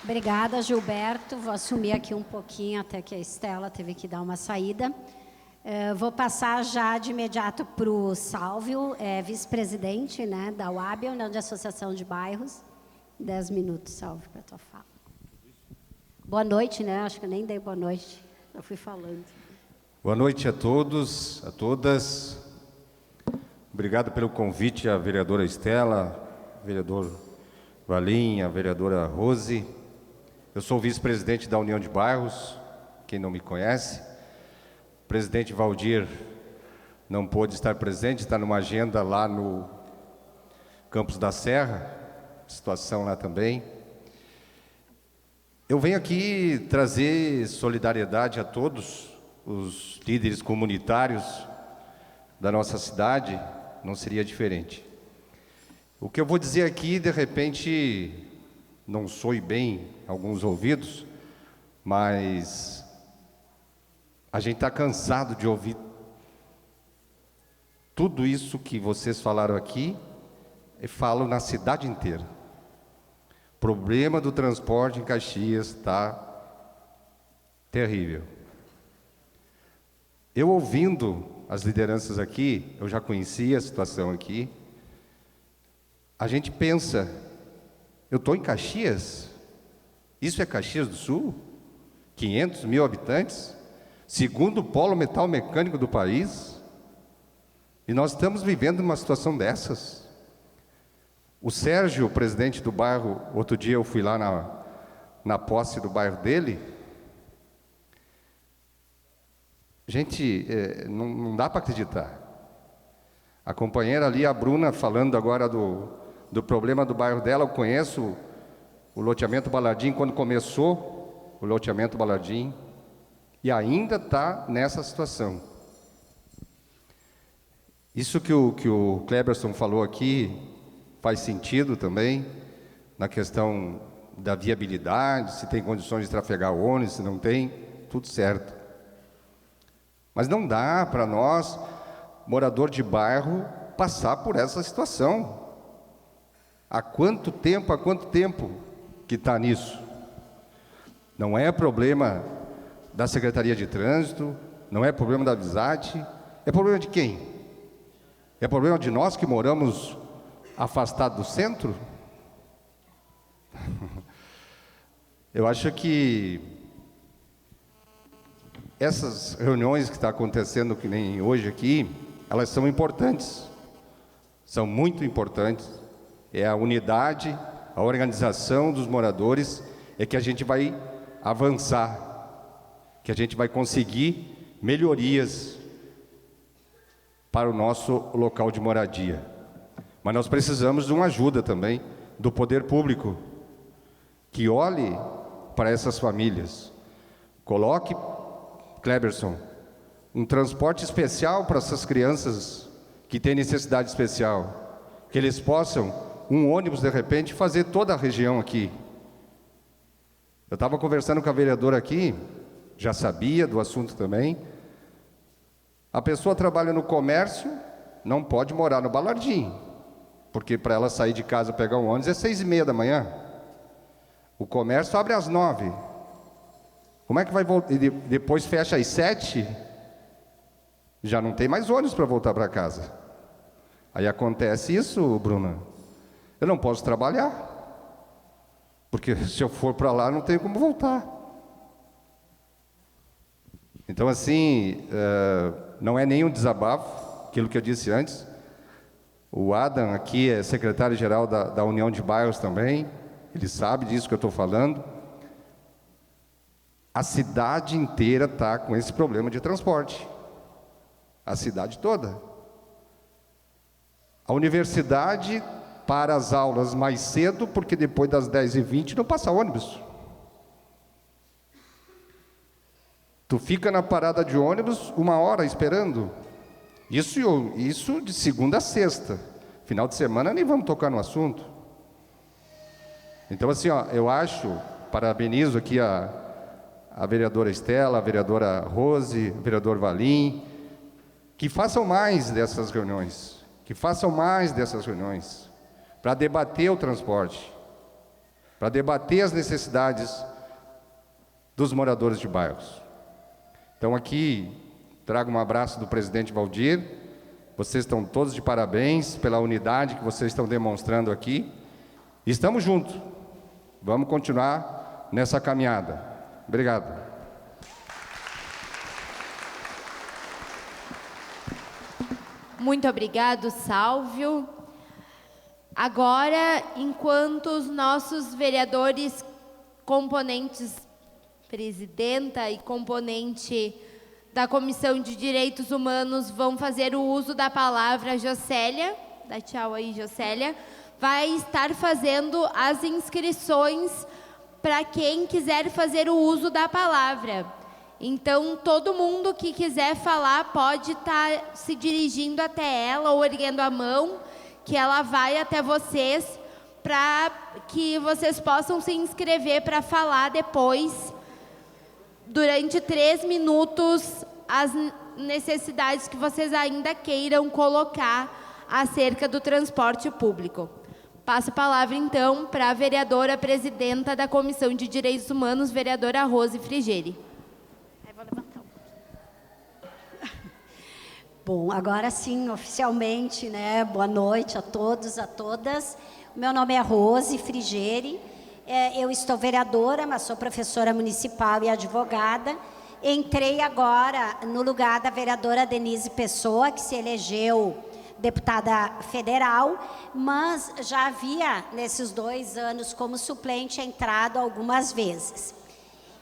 Obrigada, Gilberto. Vou assumir aqui um pouquinho, até que a Estela teve que dar uma saída. Vou passar já de imediato para o Sálvio, vice-presidente, né, da UAB, União de Associação de Bairros. 10 minutos, Sálvio, para a tua fala. Boa noite, né? Acho que eu nem dei boa noite, já fui falando. Boa noite a todos, a todas. Obrigado pelo convite à vereadora Estela, vereador Valim, a vereadora Rose. Eu sou vice-presidente da União de Bairros, quem não me conhece. O presidente Valdir não pôde estar presente, está numa agenda lá no Campos da Serra, situação lá também. Eu venho aqui trazer solidariedade a todos os líderes comunitários da nossa cidade, não seria diferente. O que eu vou dizer aqui, de repente, não soe bem alguns ouvidos, mas a gente está cansado de ouvir tudo isso que vocês falaram aqui, e falo na cidade inteira. O problema do transporte em Caxias está terrível. Eu ouvindo as lideranças aqui, eu já conhecia a situação aqui, a gente pensa, eu estou em Caxias? Isso é Caxias do Sul? 500 mil habitantes? Segundo polo metal mecânico do país? E nós estamos vivendo uma situação dessas. O Sérgio, o presidente do bairro, outro dia eu fui lá na posse do bairro dele. Gente, não dá para acreditar. A companheira ali, a Bruna, falando agora do problema do bairro dela, eu conheço o loteamento Balardim, quando começou o loteamento Balardim, e ainda está nessa situação. Isso que o Cleberson falou aqui faz sentido também, na questão da viabilidade, se tem condições de trafegar o ônibus, se não tem, tudo certo. Mas não dá para nós, morador de bairro, passar por essa situação. Há quanto tempo que está nisso? Não é problema da Secretaria de Trânsito, não é problema da Visat, é problema de quem? É problema de nós que moramos afastados do centro? Eu acho que essas reuniões que estão acontecendo, que nem hoje aqui, elas são importantes, são muito importantes. É a unidade, a organização dos moradores, é que a gente vai avançar. que a gente vai conseguir melhorias para o nosso local de moradia. Mas nós precisamos de uma ajuda também do poder público, que olhe para essas famílias. Coloque, Cleberson, um transporte especial para essas crianças que têm necessidade especial, que eles possam, um ônibus de repente, fazer toda a região aqui. Eu estava conversando com a vereadora aqui, já sabia do assunto também. A pessoa trabalha no comércio, não pode morar no Balardim, porque para ela sair de casa pegar um ônibus é 6h30 da manhã. O comércio abre às 9. Como é que vai voltar? E depois fecha às 7? Já não tem mais ônibus para voltar para casa. Aí acontece isso, Bruna. Eu não posso trabalhar, porque se eu for para lá não tenho como voltar. Então assim, não é nenhum desabafo, aquilo que eu disse antes. O Adam aqui é secretário-geral da União de Bairros também, ele sabe disso que eu estou falando. A cidade inteira está com esse problema de transporte. A cidade toda. A universidade para as aulas mais cedo, porque depois das 10h20 não passa ônibus. Tu fica na parada de ônibus 1 hora esperando. Isso de segunda a sexta. Final de semana nem vamos tocar no assunto. Então assim, ó, eu acho, parabenizo aqui a vereadora Estela, a vereadora Rose, o vereador Valim, que façam mais dessas reuniões, para debater o transporte, para debater as necessidades dos moradores de bairros. Então aqui trago um abraço do presidente Valdir. Vocês estão todos de parabéns pela unidade que vocês estão demonstrando aqui. Estamos juntos. Vamos continuar nessa caminhada. Obrigado. Muito obrigado, Sálvio. Agora, enquanto os nossos vereadores componentes, presidenta e componente da Comissão de Direitos Humanos vão fazer o uso da palavra, Jocélia, dá tchau aí, Jocélia, vai estar fazendo as inscrições para quem quiser fazer o uso da palavra. Então, todo mundo que quiser falar pode estar se dirigindo até ela ou erguendo a mão, que ela vai até vocês, para que vocês possam se inscrever para falar depois, durante 3 minutos, as necessidades que vocês ainda queiram colocar acerca do transporte público. Passo a palavra, então, para a vereadora presidenta da Comissão de Direitos Humanos, vereadora Rose Frigeri. Bom, agora sim, oficialmente, né? Boa noite a todos, a todas. O meu nome é Rose Frigeri. Eu estou vereadora, mas sou professora municipal e advogada. Entrei agora no lugar da vereadora Denise Pessoa, que se elegeu deputada federal, mas já havia, nesses 2 anos como suplente, entrado algumas vezes.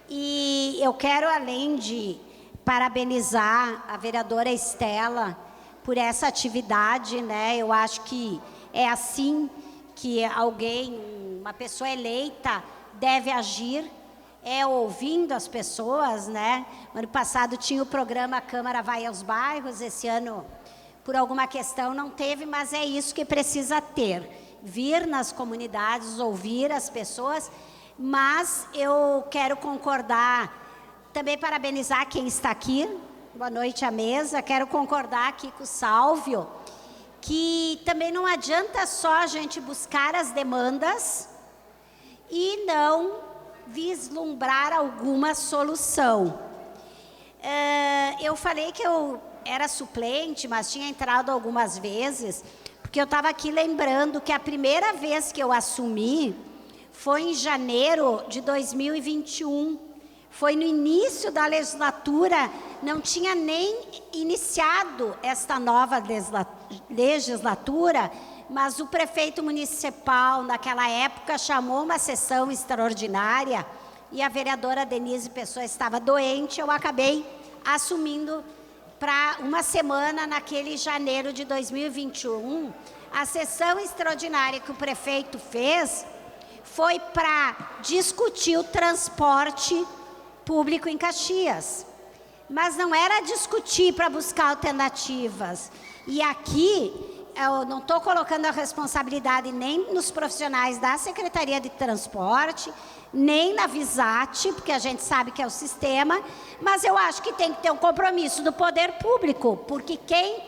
E eu quero, além de parabenizar a vereadora Estela por essa atividade, né? Eu acho que é assim que alguém, uma pessoa eleita, deve agir, ouvindo as pessoas, né? Ano passado tinha o programa Câmara Vai aos Bairros, esse ano, por alguma questão, não teve, mas é isso que precisa ter. Vir nas comunidades, ouvir as pessoas, mas eu quero concordar, também parabenizar quem está aqui, boa noite à mesa, quero concordar aqui com o Sálvio, que também não adianta só a gente buscar as demandas e não vislumbrar alguma solução. Eu falei que eu era suplente, mas tinha entrado algumas vezes, porque eu estava aqui lembrando que a primeira vez que eu assumi foi em janeiro de 2021. Foi no início da legislatura, não tinha nem iniciado esta nova legislatura, mas o prefeito municipal, naquela época, chamou uma sessão extraordinária e a vereadora Denise Pessoa estava doente, eu acabei assumindo para uma semana naquele janeiro de 2021. A sessão extraordinária que o prefeito fez foi para discutir o transporte público em Caxias. Mas não era discutir para buscar alternativas. E aqui, eu não estou colocando a responsabilidade nem nos profissionais da Secretaria de Transporte, nem na Visat, porque a gente sabe que é o sistema, mas eu acho que tem que ter um compromisso do poder público, porque quem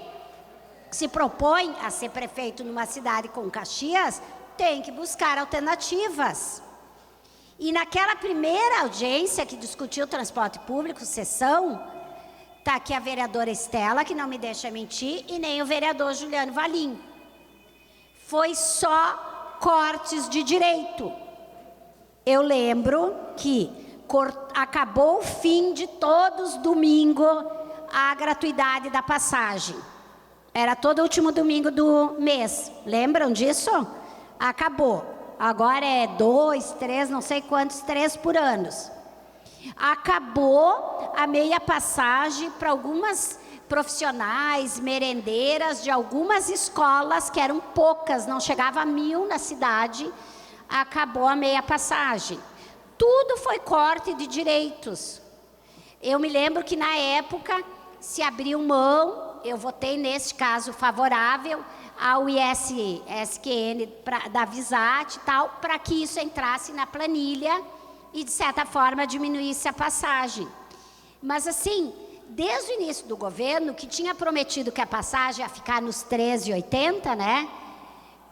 se propõe a ser prefeito numa cidade como Caxias tem que buscar alternativas. E naquela primeira audiência que discutiu o transporte público, sessão, está aqui a vereadora Estela, que não me deixa mentir, e nem o vereador Juliano Valim. Foi só cortes de direito. Eu lembro que acabou o fim de todos domingo a gratuidade da passagem. Era todo último domingo do mês. Lembram disso? Acabou. Agora é 2, 3, não sei quantos, 3 por ano. Acabou a meia passagem para algumas profissionais, merendeiras de algumas escolas, que eram poucas, não chegava a 1000 na cidade. Acabou a meia passagem. Tudo foi corte de direitos. Eu me lembro que na época se abriu mão, eu votei nesse caso favorável ao ISSQN da Visat e tal, para que isso entrasse na planilha e de certa forma diminuísse a passagem. Mas assim, desde o início do governo, que tinha prometido que a passagem ia ficar nos 13,80, né?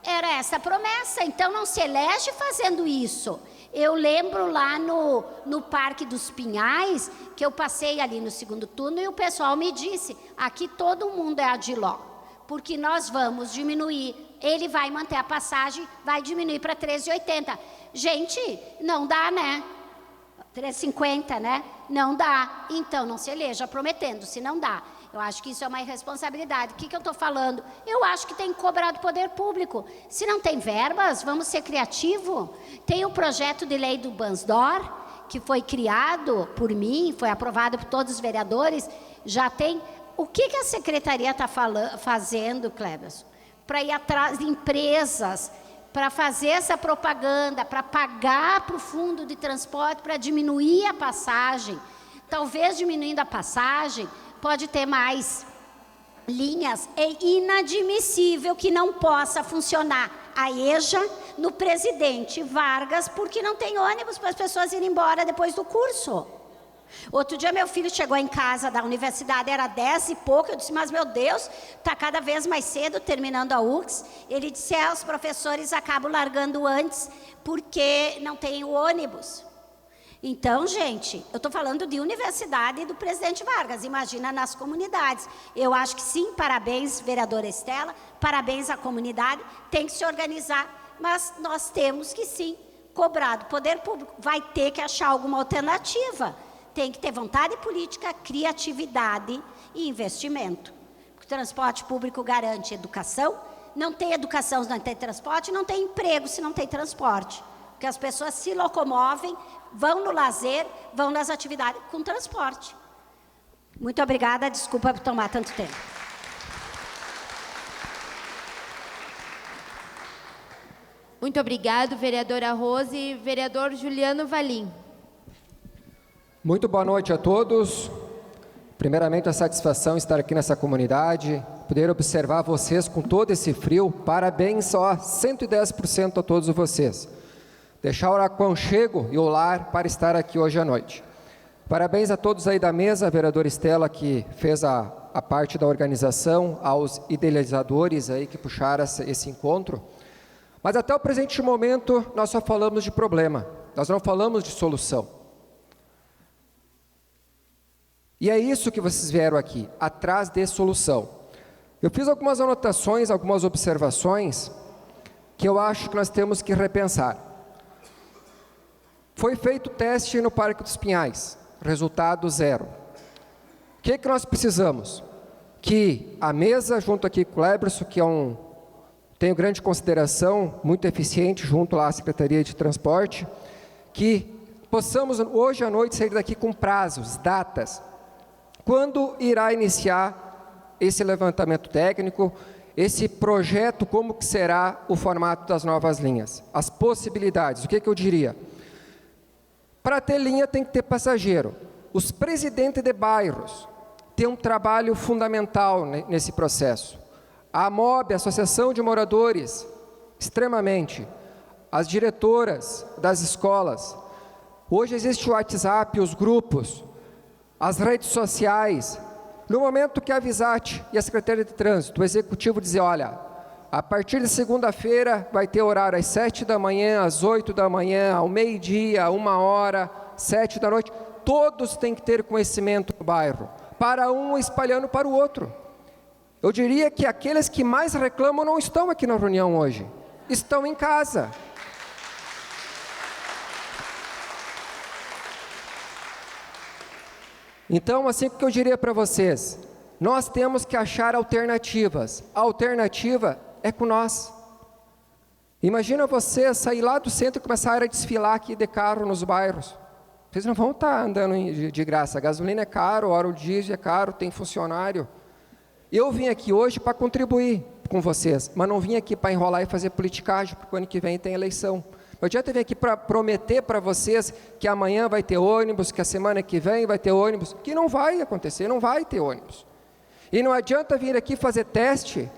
Era essa a promessa, então não se elege fazendo isso. Eu lembro lá no Parque dos Pinhais, que eu passei ali no segundo turno e o pessoal me disse, aqui todo mundo é Adiló, porque nós vamos diminuir, ele vai manter a passagem, vai diminuir para 13,80. Gente, não dá, né? 3,50, né? Não dá, então não se eleja prometendo, se não dá. Eu acho que isso é uma irresponsabilidade. O que eu estou falando? Eu acho que tem que cobrar do poder público. Se não tem verbas, vamos ser criativos. Tem o projeto de lei do Bansdor, que foi criado por mim, foi aprovado por todos os vereadores. Já tem... O que a secretaria está fazendo, Cleberson? Para ir atrás de empresas, para fazer essa propaganda, para pagar para o fundo de transporte, para diminuir a passagem. Talvez diminuindo a passagem... pode ter mais linhas. É inadmissível que não possa funcionar a EJA no Presidente Vargas, porque não tem ônibus para as pessoas irem embora depois do curso. Outro dia meu filho chegou em casa da universidade, era 10 e pouco, eu disse, mas meu Deus, está cada vez mais cedo terminando a URGS. Ele disse, os professores acabam largando antes, porque não tem o ônibus. Então, gente, eu estou falando de universidade do Presidente Vargas, imagina nas comunidades. Eu acho que sim, parabéns, vereadora Estela, parabéns à comunidade, tem que se organizar, mas nós temos que sim, cobrar do poder público, vai ter que achar alguma alternativa, tem que ter vontade política, criatividade e investimento. O transporte público garante educação, não tem educação se não tem transporte, não tem emprego se não tem transporte, porque as pessoas se locomovem, vão no lazer, vão nas atividades com transporte. Muito obrigada, desculpa por tomar tanto tempo. Muito obrigado, vereadora Rose. Vereador Juliano Valim. Muito boa noite a todos. Primeiramente, a satisfação estar aqui nessa comunidade, poder observar vocês com todo esse frio. Parabéns, só 110% a todos vocês. Deixar o aconchego e o lar para estar aqui hoje à noite. Parabéns a todos aí da mesa, a vereadora Estela, que fez a parte da organização, aos idealizadores aí que puxaram esse encontro. Mas até o presente momento, nós só falamos de problema, nós não falamos de solução. E é isso que vocês vieram aqui, atrás de solução. Eu fiz algumas anotações, algumas observações, que eu acho que nós temos que repensar. Foi feito teste no Parque dos Pinhais, resultado 0. O que nós precisamos? Que a mesa, junto aqui com o Cleberson, que tenho grande consideração, muito eficiente, junto lá à Secretaria de Transporte, que possamos hoje à noite sair daqui com prazos, datas. Quando irá iniciar esse levantamento técnico, esse projeto, como que será o formato das novas linhas? As possibilidades, o que eu diria? Para ter linha tem que ter passageiro. Os presidentes de bairros têm um trabalho fundamental nesse processo. A AMOB, a Associação de Moradores, extremamente. As diretoras das escolas. Hoje existe o WhatsApp, os grupos, as redes sociais. No momento que a Visat e a Secretaria de Trânsito, o Executivo dizer, olha, a partir de segunda-feira vai ter horário às 7 da manhã, às 8 da manhã, ao meio-dia, 1h, 7 da noite, todos têm que ter conhecimento do bairro, para um espalhando para o outro. Eu diria que aqueles que mais reclamam não estão aqui na reunião hoje, estão em casa. Então, assim que eu diria para vocês, nós temos que achar alternativas. A alternativa é com nós. Imagina você sair lá do centro e começar a desfilar aqui de carro nos bairros. Vocês não vão estar andando de graça. A gasolina é caro, o óleo diesel é caro, tem funcionário. Eu vim aqui hoje para contribuir com vocês, mas não vim aqui para enrolar e fazer politicagem, porque o ano que vem tem eleição. Não adianta vir aqui para prometer para vocês que amanhã vai ter ônibus, que a semana que vem vai ter ônibus, que não vai acontecer, não vai ter ônibus. E não adianta vir aqui fazer teste,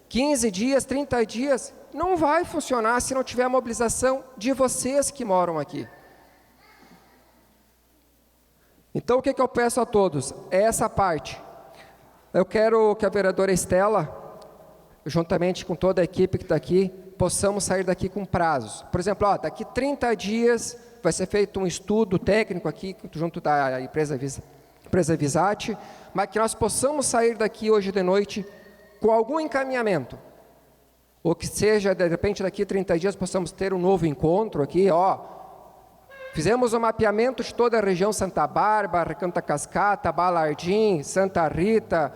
15 dias, 30 dias, não vai funcionar se não tiver a mobilização de vocês que moram aqui. Então, o que eu peço a todos? É essa parte. Eu quero que a vereadora Estela, juntamente com toda a equipe que está aqui, possamos sair daqui com prazos. Por exemplo, daqui 30 dias vai ser feito um estudo técnico aqui, junto da empresa Visat, mas que nós possamos sair daqui hoje de noite com algum encaminhamento. Ou que seja, de repente, daqui 30 dias possamos ter um novo encontro aqui, fizemos um mapeamento de toda a região Santa Bárbara, Recanto da Cascata, Balardim, Santa Rita,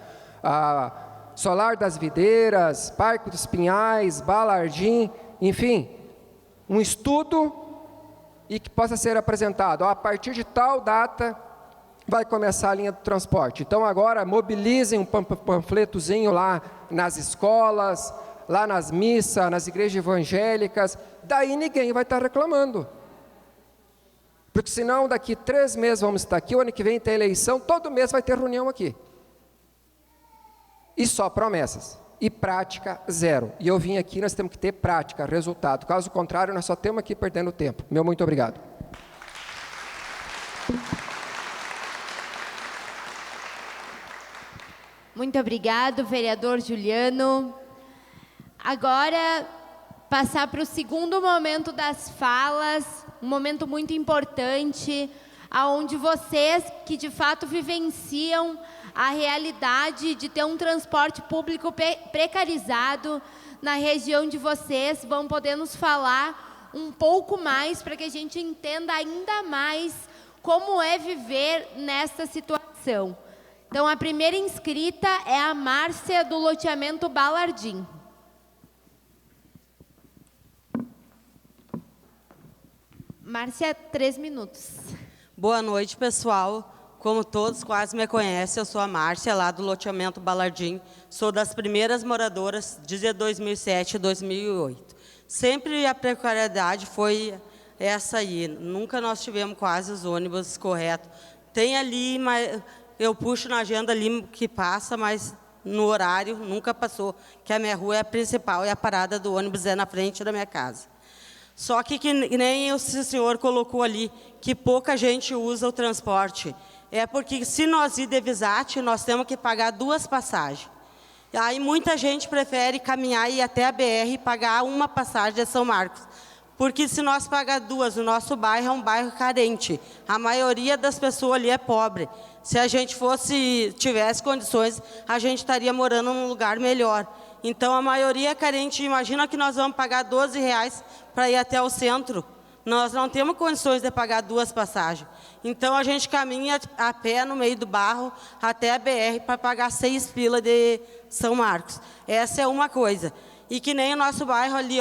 Solar das Videiras, Parque dos Pinhais, Balardim, enfim, um estudo e que possa ser apresentado. A partir de tal data vai começar a linha do transporte. Então agora mobilizem um panfletozinho lá nas escolas, lá nas missas, nas igrejas evangélicas, daí ninguém vai estar reclamando. Porque senão daqui 3 meses vamos estar aqui, o ano que vem tem eleição, todo mês vai ter reunião aqui. E só promessas. E prática zero. E eu vim aqui, nós temos que ter prática, resultado. Caso contrário, nós só temos aqui perdendo tempo. Meu muito obrigado. Muito obrigado, vereador Juliano. Agora, passar para o segundo momento das falas, um momento muito importante, onde vocês que de fato vivenciam a realidade de ter um transporte público precarizado na região de vocês, vão poder nos falar um pouco mais para que a gente entenda ainda mais como é viver nesta situação. Então, a primeira inscrita é a Márcia, do loteamento Balardim. Márcia, 3 minutos. Boa noite, pessoal. Como todos quase me conhecem, eu sou a Márcia, lá do loteamento Balardim. Sou das primeiras moradoras de 2007 e 2008. Sempre a precariedade foi essa aí. Nunca nós tivemos quase os ônibus corretos. Tem ali, mas eu puxo na agenda ali que passa, mas no horário nunca passou, que a minha rua é a principal e a parada do ônibus é na frente da minha casa. Só que nem o senhor colocou ali, que pouca gente usa o transporte. É porque se nós ir de Visat, nós temos que pagar 2 passagens. Aí muita gente prefere caminhar e ir até a BR e pagar uma passagem de São Marcos. Porque se nós pagar 2, o nosso bairro é um bairro carente. A maioria das pessoas ali é pobre. Se a gente tivesse condições, a gente estaria morando num lugar melhor. Então, a maioria é carente. Imagina que nós vamos pagar R$12 para ir até o centro. Nós não temos condições de pagar 2 passagens. Então, a gente caminha a pé no meio do barro até a BR para pagar 6 pila de São Marcos. Essa é uma coisa. E que nem o nosso bairro ali,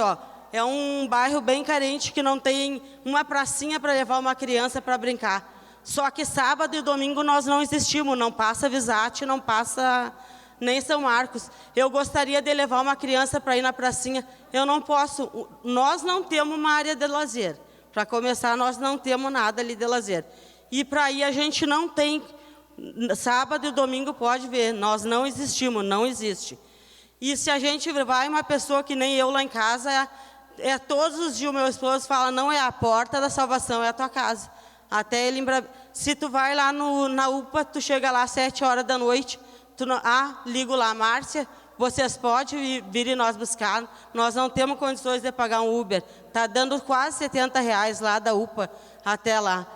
É um bairro bem carente que não tem uma pracinha para levar uma criança para brincar. Só que sábado e domingo nós não existimos, não passa Visate, não passa nem São Marcos. Eu gostaria de levar uma criança para ir na pracinha, eu não posso. Nós não temos uma área de lazer. Para começar, nós não temos nada ali de lazer. E para ir a gente não tem. Sábado e domingo pode ver, nós não existimos, não existe. E se a gente vai, uma pessoa que nem eu lá em casa, todos os dias o meu esposo fala, não é a porta da salvação, é a tua casa. Até ele, se tu vai lá na UPA, tu chega lá às 7 horas da noite, ligo lá, Márcia, vocês podem vir e nós buscar, nós não temos condições de pagar um Uber, está dando quase R$70 lá da UPA até lá.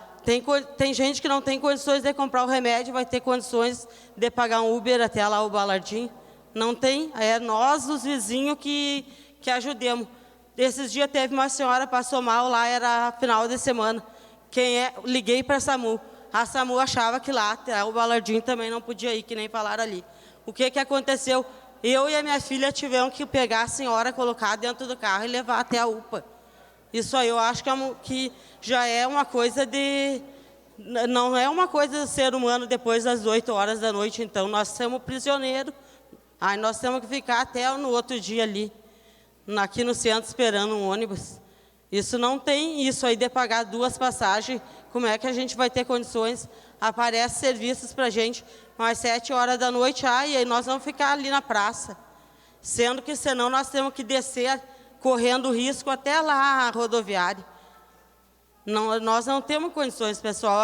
Tem gente que não tem condições de comprar o remédio, vai ter condições de pagar um Uber até lá o Balardim. Não tem, é nós, os vizinhos, que ajudemos. Esses dias teve uma senhora, passou mal lá, era final de semana. Liguei para a SAMU. A SAMU achava que lá, o Balardim também não podia ir, que nem falaram ali. O que aconteceu? Eu e a minha filha tivemos que pegar a senhora, colocar dentro do carro e levar até a UPA. Isso aí eu acho que já é uma coisa de... Não é uma coisa de ser humano depois das 8 horas da noite, então nós somos prisioneiros. Aí nós temos que ficar até no outro dia ali, aqui no centro, esperando um ônibus. Isso não tem isso aí de pagar 2 passagens. Como é que a gente vai ter condições? Aparece serviços para a gente, mas 7 horas da noite, e aí nós vamos ficar ali na praça. Sendo que senão nós temos que descer correndo risco até lá a rodoviária. Não, nós não temos condições, pessoal.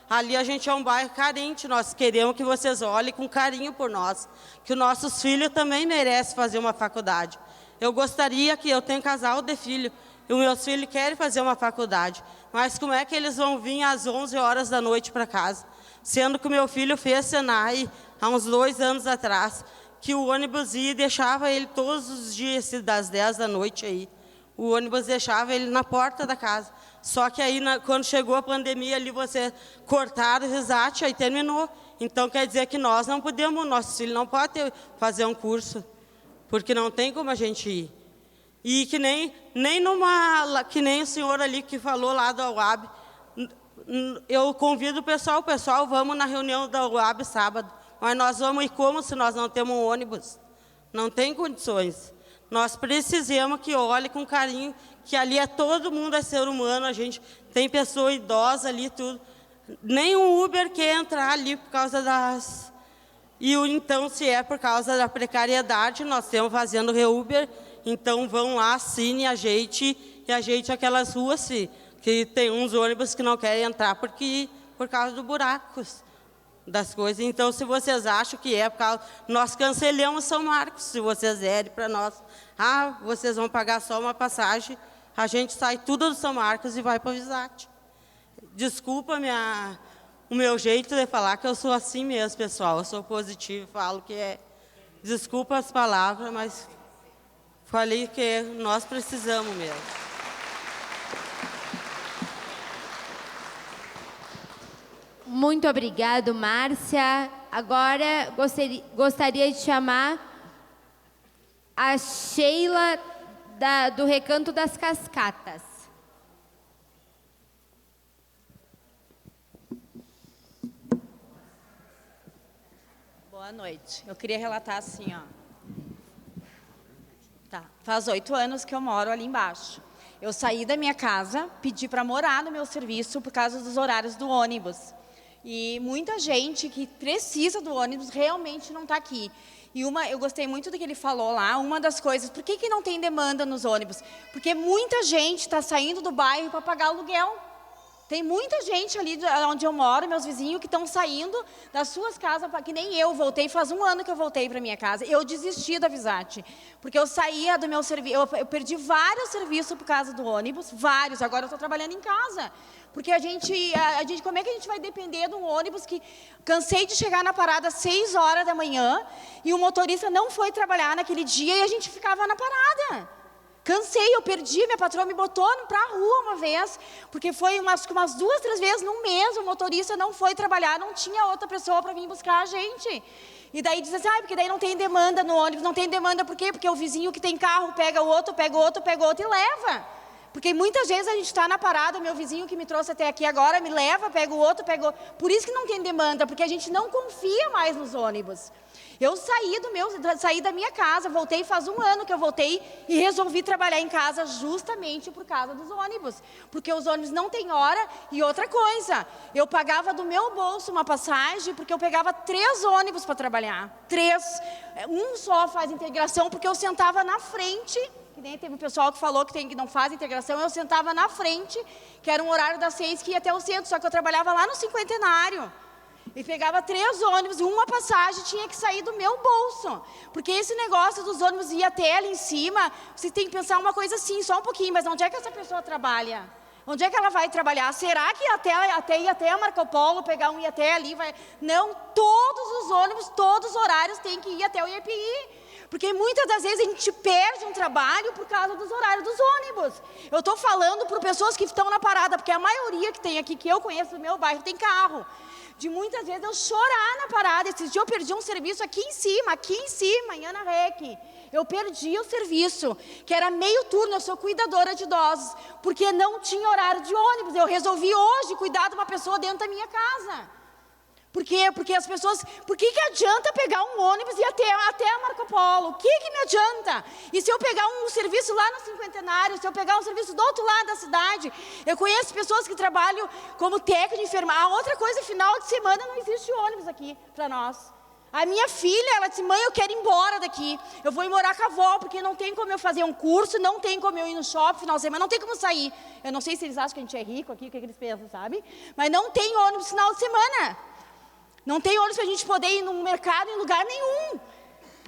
Ali a gente é um bairro carente. Nós queremos que vocês olhem com carinho por nós. Que os nossos filhos também merecem fazer uma faculdade. Eu gostaria que... Eu tenho casal de filho. E os meus filhos querem fazer uma faculdade. Mas como é que eles vão vir às 11 horas da noite para casa? Sendo que o meu filho fez Senai há uns 2 anos atrás. Que o ônibus ia e deixava ele todos os dias, das 10 da noite aí. O ônibus deixava ele na porta da casa. Só que aí, quando chegou a pandemia, ali você cortaram o Visate, aí terminou. Então, quer dizer que nós não podemos, nossos filhos não podem fazer um curso, porque não tem como a gente ir. E que nem o senhor ali que falou lá da UAB, eu convido o pessoal, vamos na reunião da UAB sábado. Mas nós vamos ir como se nós não temos um ônibus? Não tem condições. Nós precisamos que olhe com carinho, que ali todo mundo é ser humano, a gente tem pessoa idosa ali, tudo. Nem um Uber quer entrar ali por causa das... Então, se é por causa da precariedade, nós estamos fazendo re-Uber, então vão lá, assine, ajeite aquelas ruas, que tem uns ônibus que não querem entrar por causa dos buracos das coisas. Então, se vocês acham que é por causa... Nós cancelamos São Marcos, se vocês derem para nós. Vocês vão pagar só uma passagem, a gente sai tudo do São Marcos e vai para o Visate. Desculpa o meu jeito de falar, que eu sou assim mesmo, pessoal. Eu sou positivo, falo que é... Desculpa as palavras, mas falei que nós precisamos mesmo. Muito obrigado, Márcia. Agora, gostaria de chamar a Sheila, do Recanto das Cascatas. Boa noite. Eu queria relatar assim, ó. Tá. Faz 8 anos que eu moro ali embaixo. Eu saí da minha casa, pedi para morar no meu serviço por causa dos horários do ônibus. E muita gente que precisa do ônibus realmente não está aqui. E eu gostei muito do que ele falou lá, uma das coisas, por que não tem demanda nos ônibus? Porque muita gente está saindo do bairro para pagar aluguel. Tem muita gente ali onde eu moro, meus vizinhos, que estão saindo das suas casas, que nem eu voltei, faz 1 ano que eu voltei para minha casa. Eu desisti da Visate, porque eu saía do meu serviço, eu perdi vários serviços por causa do ônibus, vários, agora eu estou trabalhando em casa. Porque como é que a gente vai depender de um ônibus que cansei de chegar na parada às 6 horas da manhã e o motorista não foi trabalhar naquele dia e a gente ficava na parada. Cansei, eu perdi, minha patroa me botou para a rua uma vez, porque foi umas 2, 3 vezes num mês, o motorista não foi trabalhar, não tinha outra pessoa para vir buscar a gente. E daí diz assim, porque daí não tem demanda no ônibus, não tem demanda por quê? Porque o vizinho que tem carro pega o outro, pega o outro, pega o outro e leva. Porque muitas vezes a gente está na parada, meu vizinho que me trouxe até aqui agora me leva, pega o outro, pega o outro. Por isso que não tem demanda, porque a gente não confia mais nos ônibus. Eu saí da minha casa, voltei faz 1 ano que eu voltei e resolvi trabalhar em casa justamente por causa dos ônibus. Porque os ônibus não têm hora e outra coisa, eu pagava do meu bolso uma passagem porque eu pegava 3 ônibus para trabalhar. 3. Um só faz integração porque eu sentava na frente, que nem teve um pessoal que falou que não faz integração, eu sentava na frente, que era um horário das 6 que ia até o centro, só que eu trabalhava lá no Cinquentenário. E pegava 3 ônibus, uma passagem tinha que sair do meu bolso. Porque esse negócio dos ônibus ir até ali em cima, você tem que pensar uma coisa assim, só um pouquinho, mas onde é que essa pessoa trabalha? Onde é que ela vai trabalhar? Será que ir até a Marco Polo, pegar um ir até ali? Não, todos os ônibus, todos os horários têm que ir até o IEPI. Porque muitas das vezes a gente perde um trabalho por causa dos horários dos ônibus. Eu estou falando para pessoas que estão na parada, porque a maioria que tem aqui, que eu conheço no meu bairro, tem carro. De muitas vezes eu chorar na parada. Esses dias eu perdi um serviço aqui em cima, em Ana Rec. Eu perdi o serviço, que era meio turno, eu sou cuidadora de idosos, porque não tinha horário de ônibus. Eu resolvi hoje cuidar de uma pessoa dentro da minha casa. Por quê? Porque as pessoas... Por que adianta pegar um ônibus e ir até a Marco Polo? O que me adianta? E se eu pegar um serviço lá no Cinquentenário, se eu pegar um serviço do outro lado da cidade? Eu conheço pessoas que trabalham como técnico de enfermagem. Outra coisa, final de semana não existe ônibus aqui para nós. A minha filha, ela disse, mãe, eu quero ir embora daqui. Eu vou ir morar com a avó, porque não tem como eu fazer um curso, não tem como eu ir no shopping final de semana, não tem como sair. Eu não sei se eles acham que a gente é rico aqui, o que eles pensam, sabe? Mas não tem ônibus final de semana. Não tem ônibus para a gente poder ir no mercado em lugar nenhum.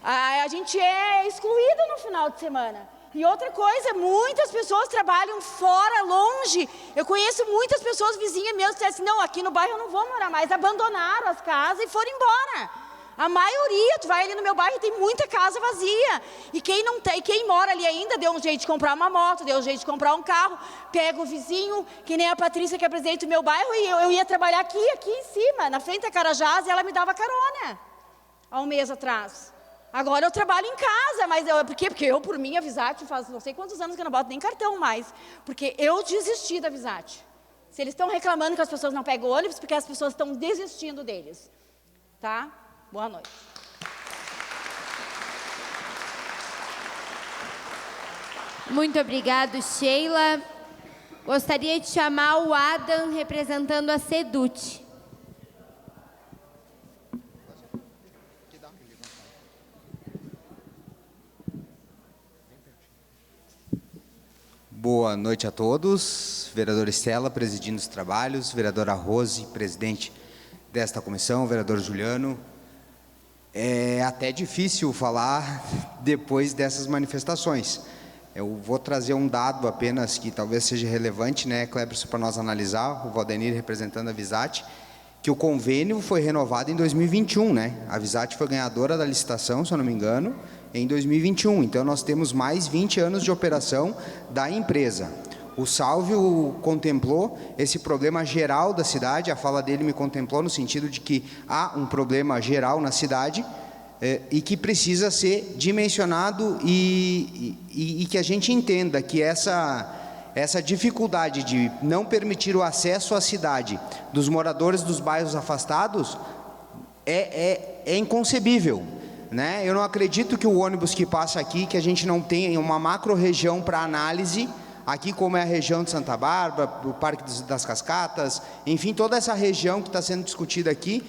A gente é excluído no final de semana. E outra coisa, muitas pessoas trabalham fora, longe. Eu conheço muitas pessoas, vizinhas meus, que disseram assim, não, aqui no bairro eu não vou morar mais. Abandonaram as casas e foram embora. A maioria, tu vai ali no meu bairro, tem muita casa vazia. E quem mora ali ainda deu um jeito de comprar uma moto, deu um jeito de comprar um carro, pega o vizinho, que nem a Patrícia, que é presidente do meu bairro, e eu ia trabalhar aqui em cima, na frente da Carajás, e ela me dava carona, há 1 mês atrás. Agora eu trabalho em casa, mas por quê? Porque eu, por mim, a Visat, faz não sei quantos anos que eu não boto nem cartão mais, porque eu desisti da Visat. Se eles estão reclamando que as pessoas não pegam ônibus, porque as pessoas estão desistindo deles. Tá? Boa noite. Muito obrigado, Sheila. Gostaria de chamar o Adam, representando a SEDUT. Boa noite a todos. Vereadora Estela, presidindo os trabalhos, vereadora Rose, presidente desta comissão, vereador Juliano. É até difícil falar depois dessas manifestações. Eu vou trazer um dado apenas que talvez seja relevante, né, Cleberson, para nós analisar, o Valdenir representando a Visat, que o convênio foi renovado em 2021, né? A Visat foi ganhadora da licitação, se eu não me engano, em 2021. Então, nós temos mais 20 anos de operação da empresa. O Sálvio contemplou esse problema geral da cidade, a fala dele me contemplou no sentido de que há um problema geral na cidade e que precisa ser dimensionado e que a gente entenda que essa dificuldade de não permitir o acesso à cidade dos moradores dos bairros afastados é inconcebível, né? Eu não acredito que o ônibus que passa aqui, que a gente não tenha uma macro-região para análise, aqui como é a região de Santa Bárbara, o Parque das Cascatas, enfim, toda essa região que está sendo discutida aqui.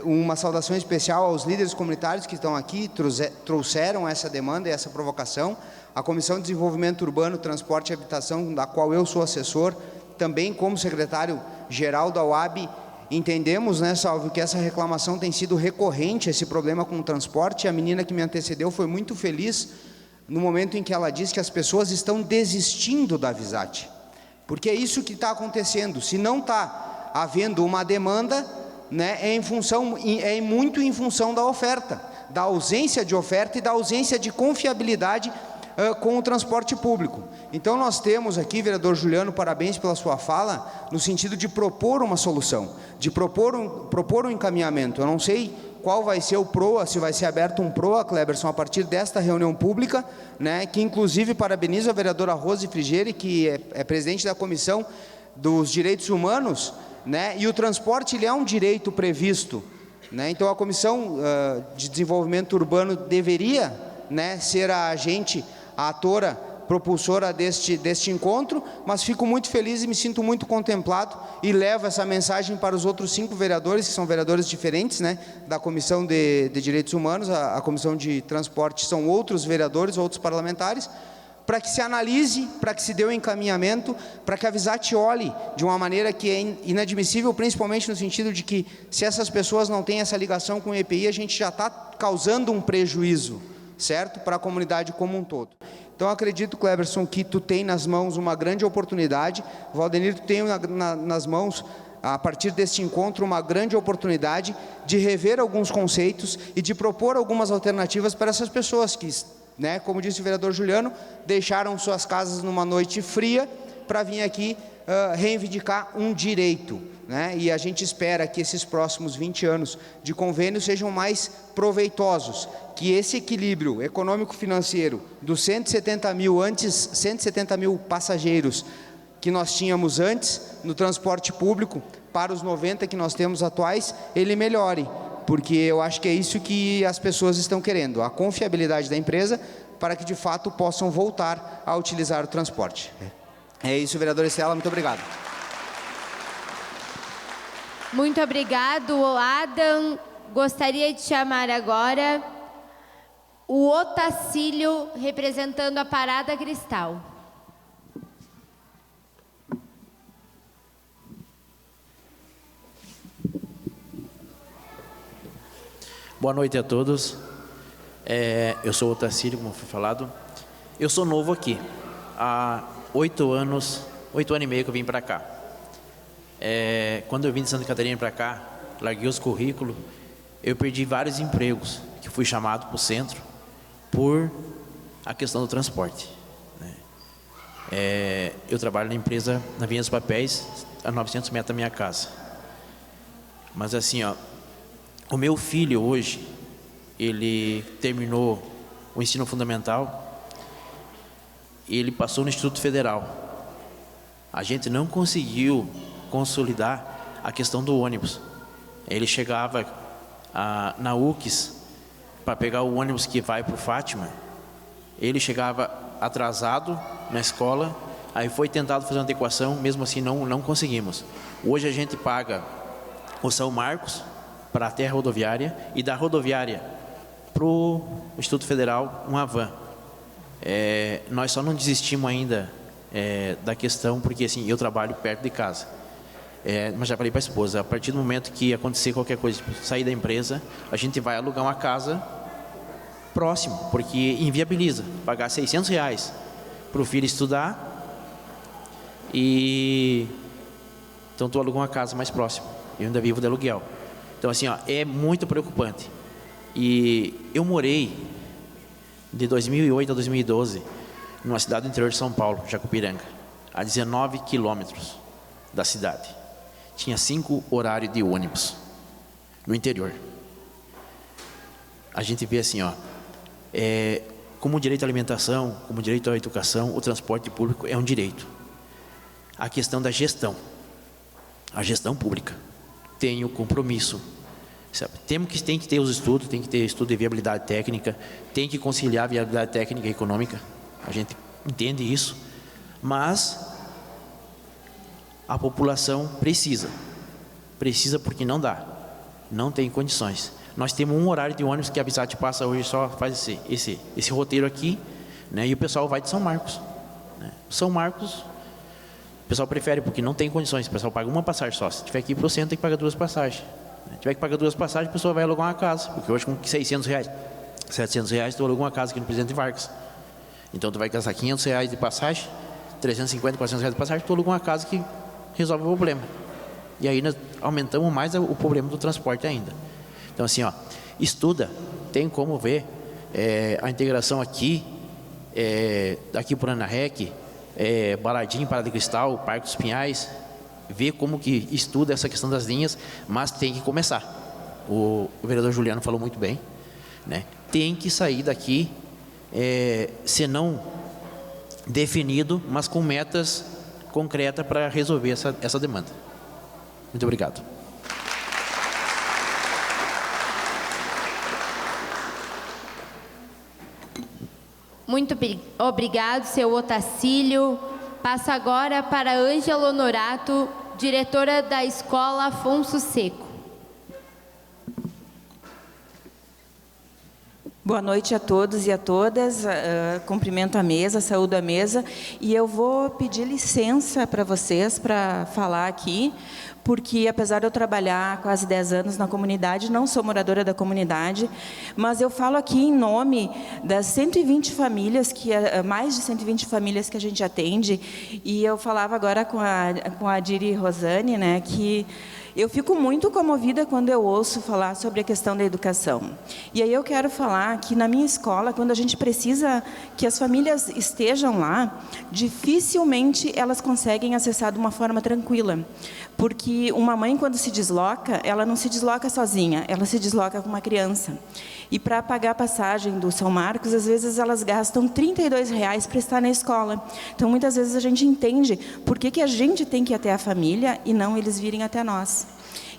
Uma saudação especial aos líderes comunitários que estão aqui, trouxeram essa demanda e essa provocação. A Comissão de Desenvolvimento Urbano, Transporte e Habitação, da qual eu sou assessor, também como secretário-geral da UAB, entendemos, né, Salvio, que essa reclamação tem sido recorrente, esse problema com o transporte. A menina que me antecedeu foi muito feliz no momento em que ela disse que as pessoas estão desistindo da Visat, porque é isso que está acontecendo. Se não está havendo uma demanda, né, é muito em função da oferta, da ausência de oferta e da ausência de confiabilidade com o transporte público. Então nós temos aqui, vereador Juliano, parabéns pela sua fala, no sentido de propor uma solução, de propor um encaminhamento. Eu não sei qual vai ser o PROA, se vai ser aberto um PROA, Cleberson, a partir desta reunião pública, né, que inclusive parabenizo a vereadora Rose Frigieri, que é presidente da Comissão dos Direitos Humanos, né, e o transporte ele é um direito previsto, né, então a Comissão de Desenvolvimento Urbano deveria, né, ser a agente, a atora propulsora deste encontro, mas fico muito feliz e me sinto muito contemplado e levo essa mensagem para os outros 5 vereadores, que são vereadores diferentes, né, da Comissão de Direitos Humanos, a Comissão de Transporte são outros vereadores, outros parlamentares, para que se analise, para que se dê o encaminhamento, para que a Visat olhe de uma maneira que é inadmissível, principalmente no sentido de que se essas pessoas não têm essa ligação com o EPI, a gente já está causando um prejuízo, certo? Para a comunidade como um todo. Então, acredito, Cleberson, que tu tem nas mãos uma grande oportunidade. Valdenir, tu tem nas mãos, a partir deste encontro, uma grande oportunidade de rever alguns conceitos e de propor algumas alternativas para essas pessoas que, né, como disse o vereador Juliano, deixaram suas casas numa noite fria para vir aqui reivindicar um direito, né? E a gente espera que esses próximos 20 anos de convênio sejam mais proveitosos, que esse equilíbrio econômico-financeiro dos 170 mil passageiros que nós tínhamos antes no transporte público para os 90 que nós temos atuais, ele melhore, porque eu acho que é isso que as pessoas estão querendo, a confiabilidade da empresa para que de fato possam voltar a utilizar o transporte. É isso, vereador Estela, muito obrigado. Muito obrigado, Adam. Gostaria de chamar agora o Otacílio, representando a Parada Cristal. Boa noite a todos. Eu sou o Otacílio, como foi falado. Eu sou novo aqui. Há 8 anos e meio que eu vim para cá. Quando eu vim de Santa Catarina para cá, larguei os currículos, eu perdi vários empregos, que fui chamado para o centro por a questão do transporte, né? Eu trabalho na empresa, na Vinha dos Papéis, a 900 metros da minha casa. Mas assim, ó, o meu filho hoje, ele terminou o ensino fundamental, ele passou no Instituto Federal. A gente não conseguiu consolidar a questão do ônibus. Ele chegava na UCS para pegar o ônibus que vai para o Fátima. Ele chegava atrasado na escola, aí foi tentado fazer uma adequação, mesmo assim não conseguimos. Hoje a gente paga o São Marcos para até a rodoviária e da rodoviária para o Instituto Federal uma van. Nós só não desistimos ainda da questão, porque assim, eu trabalho perto de casa. Mas já falei para a esposa, a partir do momento que acontecer qualquer coisa, tipo, sair da empresa, a gente vai alugar uma casa próximo, porque inviabiliza pagar R$600 para o filho estudar, e então tu aluga uma casa mais próxima. Eu ainda vivo de aluguel. Então assim, ó, é muito preocupante. E eu morei de 2008 a 2012 numa cidade do interior de São Paulo, Jacupiranga, a 19 quilômetros da cidade. Tinha 5 horários de ônibus no interior. A gente vê assim, ó, como direito à alimentação, como direito à educação, o transporte público é um direito. A questão da gestão, a gestão pública tem o compromisso, sabe? Tem que ter os estudos, tem que ter estudo de viabilidade técnica, tem que conciliar viabilidade técnica e econômica, a gente entende isso, mas a população precisa porque não dá, não tem condições. Nós temos um horário de ônibus que a Visat passa hoje, só faz esse roteiro aqui, né? E o pessoal vai de São Marcos, né? São Marcos, o pessoal prefere porque não tem condições, o pessoal paga uma passagem só. Se tiver que ir para o centro, tem que pagar 2 passagens. Se tiver que pagar 2 passagens, a pessoa vai alugar uma casa, porque hoje com R$600, R$700, tu aluga uma casa aqui no Presidente Vargas. Então tu vai gastar R$500 de passagem, 350, R$400 de passagem, tu aluga uma casa que resolve o problema. E aí nós aumentamos mais o problema do transporte ainda. Então assim, ó, estuda, tem como ver a integração aqui daqui por Ana Rec, Balardim, Parada de Cristal, Parque dos Pinhais, ver como que estuda essa questão das linhas, mas tem que começar. O vereador Juliano falou muito bem, né? Tem que sair daqui, se não definido, mas com metas concretas para resolver essa demanda. Muito obrigado. Muito obrigado, seu Otacílio. Passo agora para Ângela Honorato, diretora da Escola Afonso Seco. Boa noite a todos e a todas. Cumprimento a mesa, saúdo a mesa. E eu vou pedir licença para vocês para falar aqui, porque apesar de eu trabalhar há quase 10 anos na comunidade, não sou moradora da comunidade, mas eu falo aqui em nome das 120 famílias, mais de 120 famílias que a gente atende, e eu falava agora com a Diri Rosane, né, que eu fico muito comovida quando eu ouço falar sobre a questão da educação. E aí eu quero falar que na minha escola, quando a gente precisa que as famílias estejam lá, dificilmente elas conseguem acessar de uma forma tranquila. Porque uma mãe, quando se desloca, ela não se desloca sozinha, ela se desloca com uma criança. E para pagar a passagem do São Marcos, às vezes elas gastam R$ 32 para estar na escola. Então, muitas vezes a gente entende por que a gente tem que ir até a família e não eles virem até nós.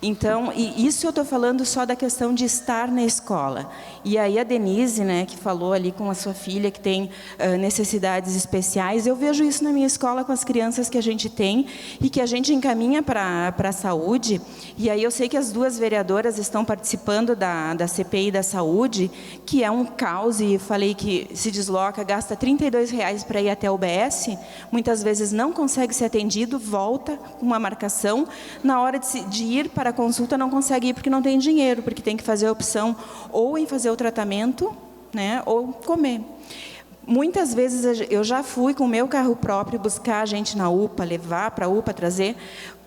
Então, e isso eu estou falando só da questão de estar na escola. E aí a Denise, né, que falou ali com a sua filha, que tem necessidades especiais, eu vejo isso na minha escola com as crianças que a gente tem e que a gente encaminha para a saúde. E aí eu sei que as duas vereadoras estão participando da CPI da saúde, que é um caos, e falei que se desloca, gasta R$ 32 para ir até o UBS, muitas vezes não consegue ser atendido, volta com uma marcação, na hora de ir para a consulta não consegue ir porque não tem dinheiro, porque tem que fazer a opção ou em fazer o tratamento, né, ou comer. Muitas vezes eu já fui com o meu carro próprio buscar a gente na UPA, levar para a UPA, trazer,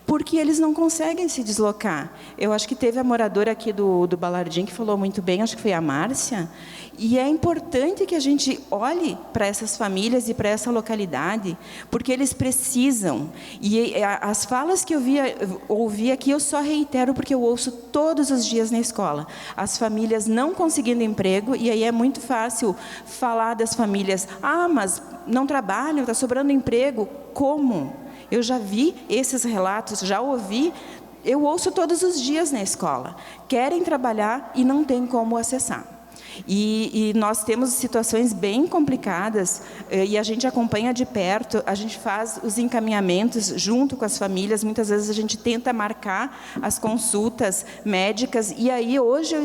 porque eles não conseguem se deslocar. Eu acho que teve a moradora aqui do Balardim que falou muito bem, acho que foi a Márcia, e é importante que a gente olhe para essas famílias e para essa localidade, porque eles precisam. E as falas que eu ouvi aqui, eu só reitero porque eu ouço todos os dias na escola. As famílias não conseguindo emprego, e aí é muito fácil falar das famílias, mas não trabalham, está sobrando emprego. Como? Eu já vi esses relatos, já ouvi, eu ouço todos os dias na escola. Querem trabalhar e não tem como acessar. E nós temos situações bem complicadas e a gente acompanha de perto, a gente faz os encaminhamentos junto com as famílias, muitas vezes a gente tenta marcar as consultas médicas, e aí hoje eu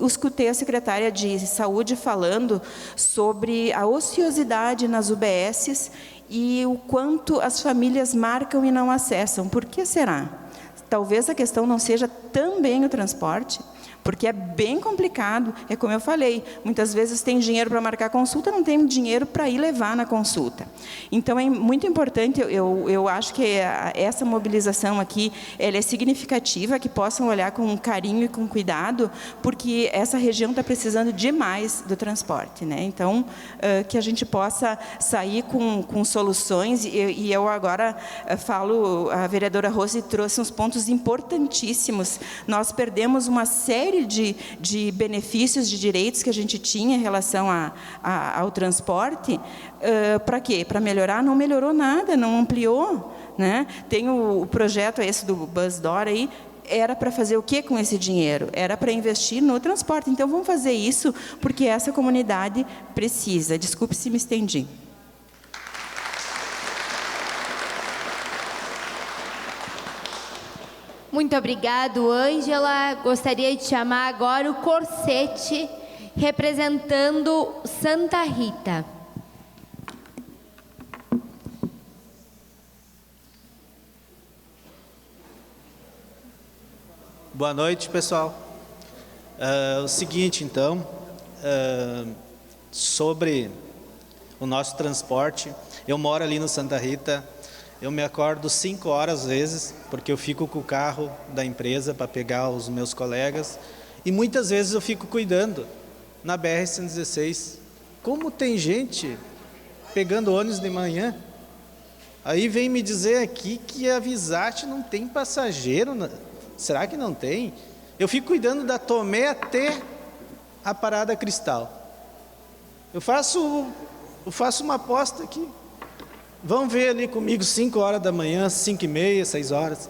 escutei a secretária de saúde falando sobre a ociosidade nas UBSs e o quanto as famílias marcam e não acessam. Por que será? Talvez a questão não seja também o transporte, porque é bem complicado, é como eu falei, muitas vezes tem dinheiro para marcar consulta, não tem dinheiro para ir levar na consulta. Então, é muito importante, eu acho que essa mobilização aqui, ela é significativa, que possam olhar com carinho e com cuidado, porque essa região está precisando demais do transporte, né? Então, que a gente possa sair com soluções, e eu agora falo, a vereadora Rose trouxe uns pontos importantíssimos. Nós perdemos uma série de benefícios, de direitos que a gente tinha em relação ao transporte. Para quê? Para melhorar? Não melhorou nada, não ampliou, né? Tem o projeto esse do Bus Door aí, era para fazer o que com esse dinheiro? Era para investir no transporte. Então, vamos fazer isso, porque essa comunidade precisa. Desculpe se me estendi. Muito obrigado, Ângela. Gostaria de chamar agora o Corsete, representando Santa Rita. Boa noite, pessoal. O seguinte, então, sobre o nosso transporte, eu moro ali no Santa Rita. Eu me acordo 5 horas às vezes, porque eu fico com o carro da empresa para pegar os meus colegas, e muitas vezes eu fico cuidando na BR-116. Como tem gente pegando ônibus de manhã, aí vem me dizer aqui que a Visat não tem passageiro. Será que não tem? Eu fico cuidando da Tomé até a Parada Cristal. Eu faço uma aposta aqui. Vão ver ali comigo 5 horas da manhã, 5h30, 6 horas.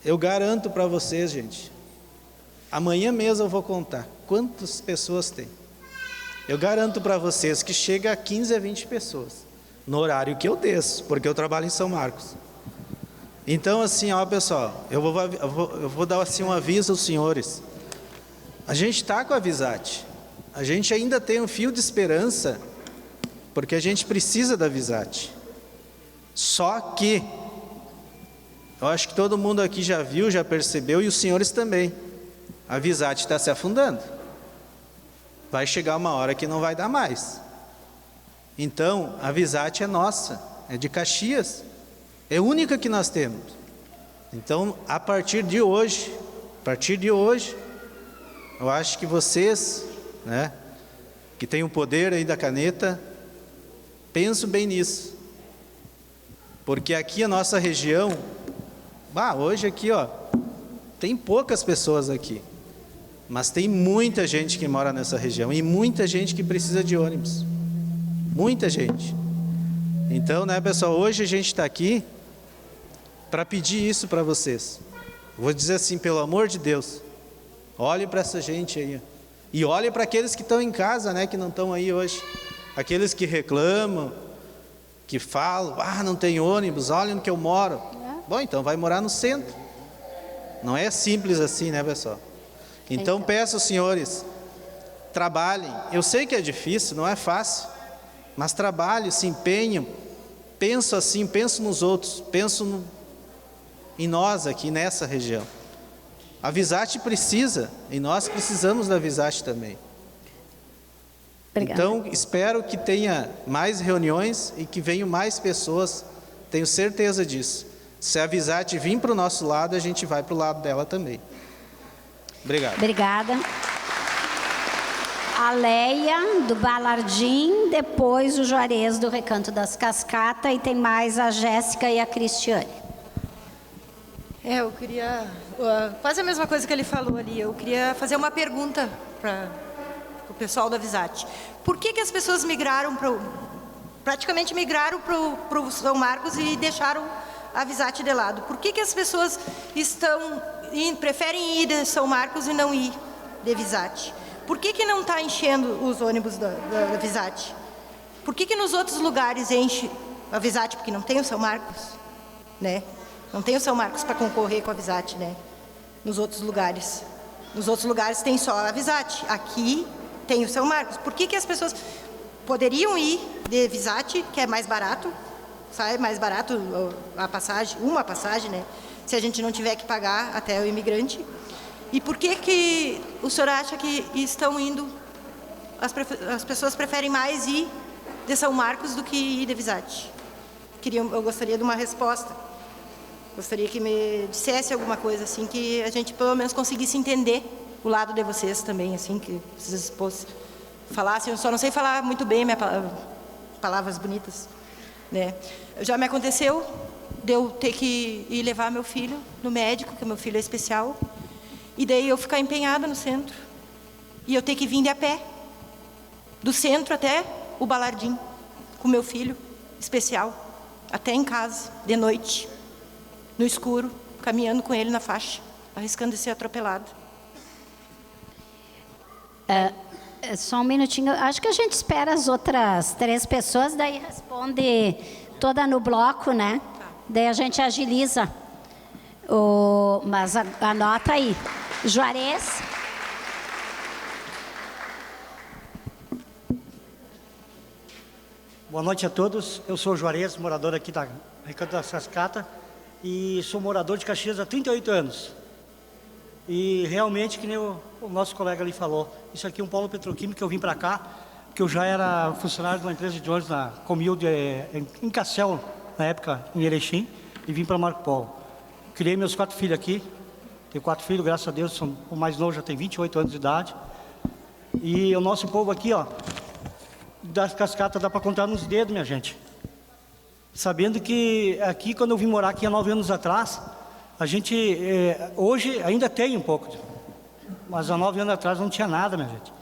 Eu garanto para vocês, gente, amanhã mesmo eu vou contar quantas pessoas tem. Eu garanto para vocês que chega a 15 a 20 pessoas, no horário que eu desço, porque eu trabalho em São Marcos. Então, assim, ó, pessoal, eu vou dar assim um aviso aos senhores. A gente está com a Visat. A gente ainda tem um fio de esperança, porque a gente precisa da Visat. Só que, eu acho que todo mundo aqui já viu, já percebeu, e os senhores também. A Visat está se afundando. Vai chegar uma hora que não vai dar mais. Então, a Visat é nossa, é de Caxias. É a única que nós temos. Então, a partir de hoje, eu acho que vocês, né, que têm o poder aí da caneta, pensam bem nisso. Porque aqui a nossa região, hoje aqui, ó, tem poucas pessoas aqui. Mas tem muita gente que mora nessa região e muita gente que precisa de ônibus. Muita gente. Então, né, pessoal, hoje a gente está aqui para pedir isso para vocês. Vou dizer assim, pelo amor de Deus, olhe para essa gente aí. E olhe para aqueles que estão em casa, né, que não estão aí hoje. Aqueles que reclamam, que falam, não tem ônibus, olha onde que eu moro. Bom, então vai morar no centro. Não é simples assim, né, pessoal? Então peço aos senhores, trabalhem. Eu sei que é difícil, não é fácil, mas trabalhem, se empenham. Penso assim, penso nos outros, penso em nós aqui nessa região. A Visat precisa, e nós precisamos da Visat também. Obrigada. Então, espero que tenha mais reuniões e que venham mais pessoas, tenho certeza disso. Se a Visat vir para o nosso lado, a gente vai para o lado dela também. Obrigado. Obrigada. A Leia, do Balardim, depois o Juarez, do Recanto das Cascatas, e tem mais a Jéssica e a Cristiane. Eu queria, quase a mesma coisa que ele falou ali, eu queria fazer uma pergunta para o pessoal da Visat. Por que as pessoas praticamente migraram para o São Marcos e deixaram a Visat de lado? Por que as pessoas preferem ir de São Marcos e não ir de Visat? Por que não está enchendo os ônibus da Visat? Por que nos outros lugares enche a Visat? Porque não tem o São Marcos, né? Não tem o São Marcos para concorrer com a Visat, né? Nos outros lugares. Nos outros lugares tem só a Visat. Aqui tem o São Marcos. Por que as pessoas poderiam ir de Visat, que é mais barato? Sai mais barato a passagem, uma passagem, né? Se a gente não tiver que pagar até o imigrante. E por que o senhor acha que estão indo, as pessoas preferem mais ir de São Marcos do que ir de Visat? Eu gostaria de uma resposta. Gostaria que me dissesse alguma coisa assim, que a gente pelo menos conseguisse entender o lado de vocês também, assim, que vocês falassem. Eu só não sei falar muito bem palavras bonitas, né? Já me aconteceu de eu ter que ir levar meu filho no médico, que meu filho é especial, e daí eu ficar empenhada no centro, e eu ter que vir de a pé, do centro até o Balardim, com meu filho especial, até em casa, de noite, no escuro, caminhando com ele na faixa, arriscando de ser atropelado. Só um minutinho, acho que a gente espera as outras 3 pessoas, daí responde toda no bloco, né? Daí a gente agiliza. Mas anota aí. Juarez. Boa noite a todos. Eu sou o Juarez, morador aqui da Recanto das Cascatas, e sou morador de Caxias há 38 anos. E realmente, que nem o nosso colega ali falou, isso aqui é um polo petroquímico que eu vim para cá, porque eu já era funcionário de uma empresa de ônibus na Comil em Cassel, na época, em Erechim, e vim para Marco Polo. Criei meus 4 filhos aqui, tenho 4 filhos, graças a Deus, o mais novo já tem 28 anos de idade. E o nosso povo aqui, ó, das cascatas dá para contar nos dedos, minha gente. Sabendo que aqui, quando eu vim morar aqui há 9 anos atrás, a gente, hoje ainda tem um pouco, mas há 9 anos atrás não tinha nada, minha gente.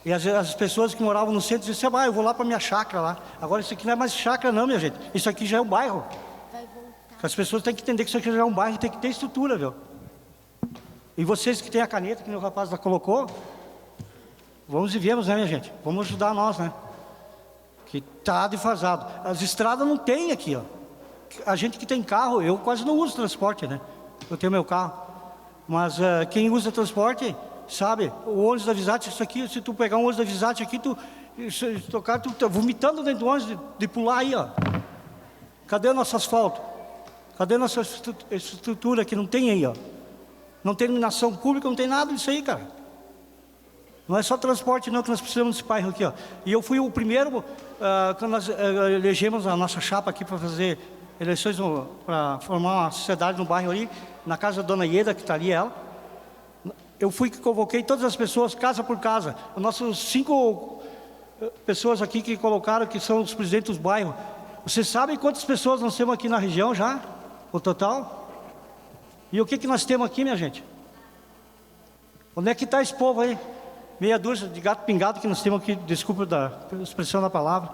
E as pessoas que moravam no centro diziam, eu vou lá para minha chácara lá. Agora isso aqui não é mais chácara não, minha gente. Isso aqui já é um bairro. As pessoas têm que entender que isso aqui já é um bairro e tem que ter estrutura, viu? E vocês que têm a caneta, que o rapaz já colocou, vamos e viemos, né, minha gente? Vamos ajudar nós, né? Que está defasado. As estradas não tem aqui, ó. A gente que tem carro, eu quase não uso transporte, né? Eu tenho meu carro. Mas quem usa transporte, sabe? O ônibus da Visat, isso aqui, se tu pegar um ônibus da Visat aqui, tu tá vomitando dentro do ônibus de pular aí, ó. Cadê o nosso asfalto? Cadê a nossa estrutura que não tem aí, ó? Não tem iluminação pública, não tem nada disso aí, cara. Não é só transporte não que nós precisamos desse bairro aqui, ó. E eu fui o primeiro, quando nós elegemos a nossa chapa aqui para fazer eleições, para formar uma sociedade no bairro ali, na casa da dona Ieda, que está ali ela. Eu fui que convoquei todas as pessoas, casa por casa. Os nossos 5 pessoas aqui que colocaram, que são os presidentes dos bairros. Vocês sabem quantas pessoas nós temos aqui na região já? O total? E o que nós temos aqui, minha gente? Onde é que está esse povo aí? Meia dúzia de gato pingado que nós temos aqui, desculpa pela expressão da palavra.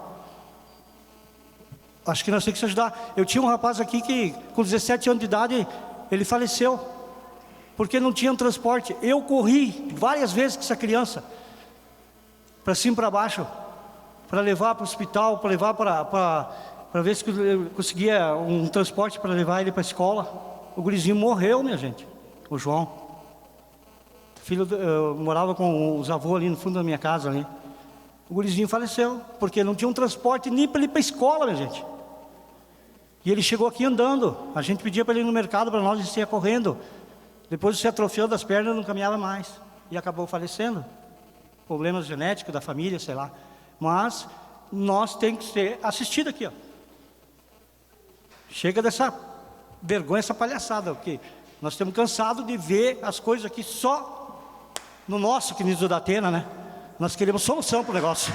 Acho que nós temos que se ajudar. Eu tinha um rapaz aqui que, com 17 anos de idade, ele faleceu. Porque não tinha um transporte. Eu corri várias vezes com essa criança, para cima e para baixo, para levar para o hospital, para levar para ver se eu conseguia um transporte para levar ele para a escola. O gurizinho morreu, minha gente, o João. Filho, eu morava com os avós ali no fundo da minha casa ali. O gurizinho faleceu, porque não tinha um transporte nem para ir para a escola, minha gente. E ele chegou aqui andando. A gente pedia para ele ir no mercado, para nós, ele ia correndo. Depois se atrofiou das pernas, não caminhava mais. E acabou falecendo. Problemas genéticos da família, sei lá. Mas nós temos que ser assistidos aqui, ó. Chega dessa vergonha, essa palhaçada, porque nós estamos cansados de ver as coisas aqui só no nosso querido da Atena, né? Nós queremos solução para o negócio.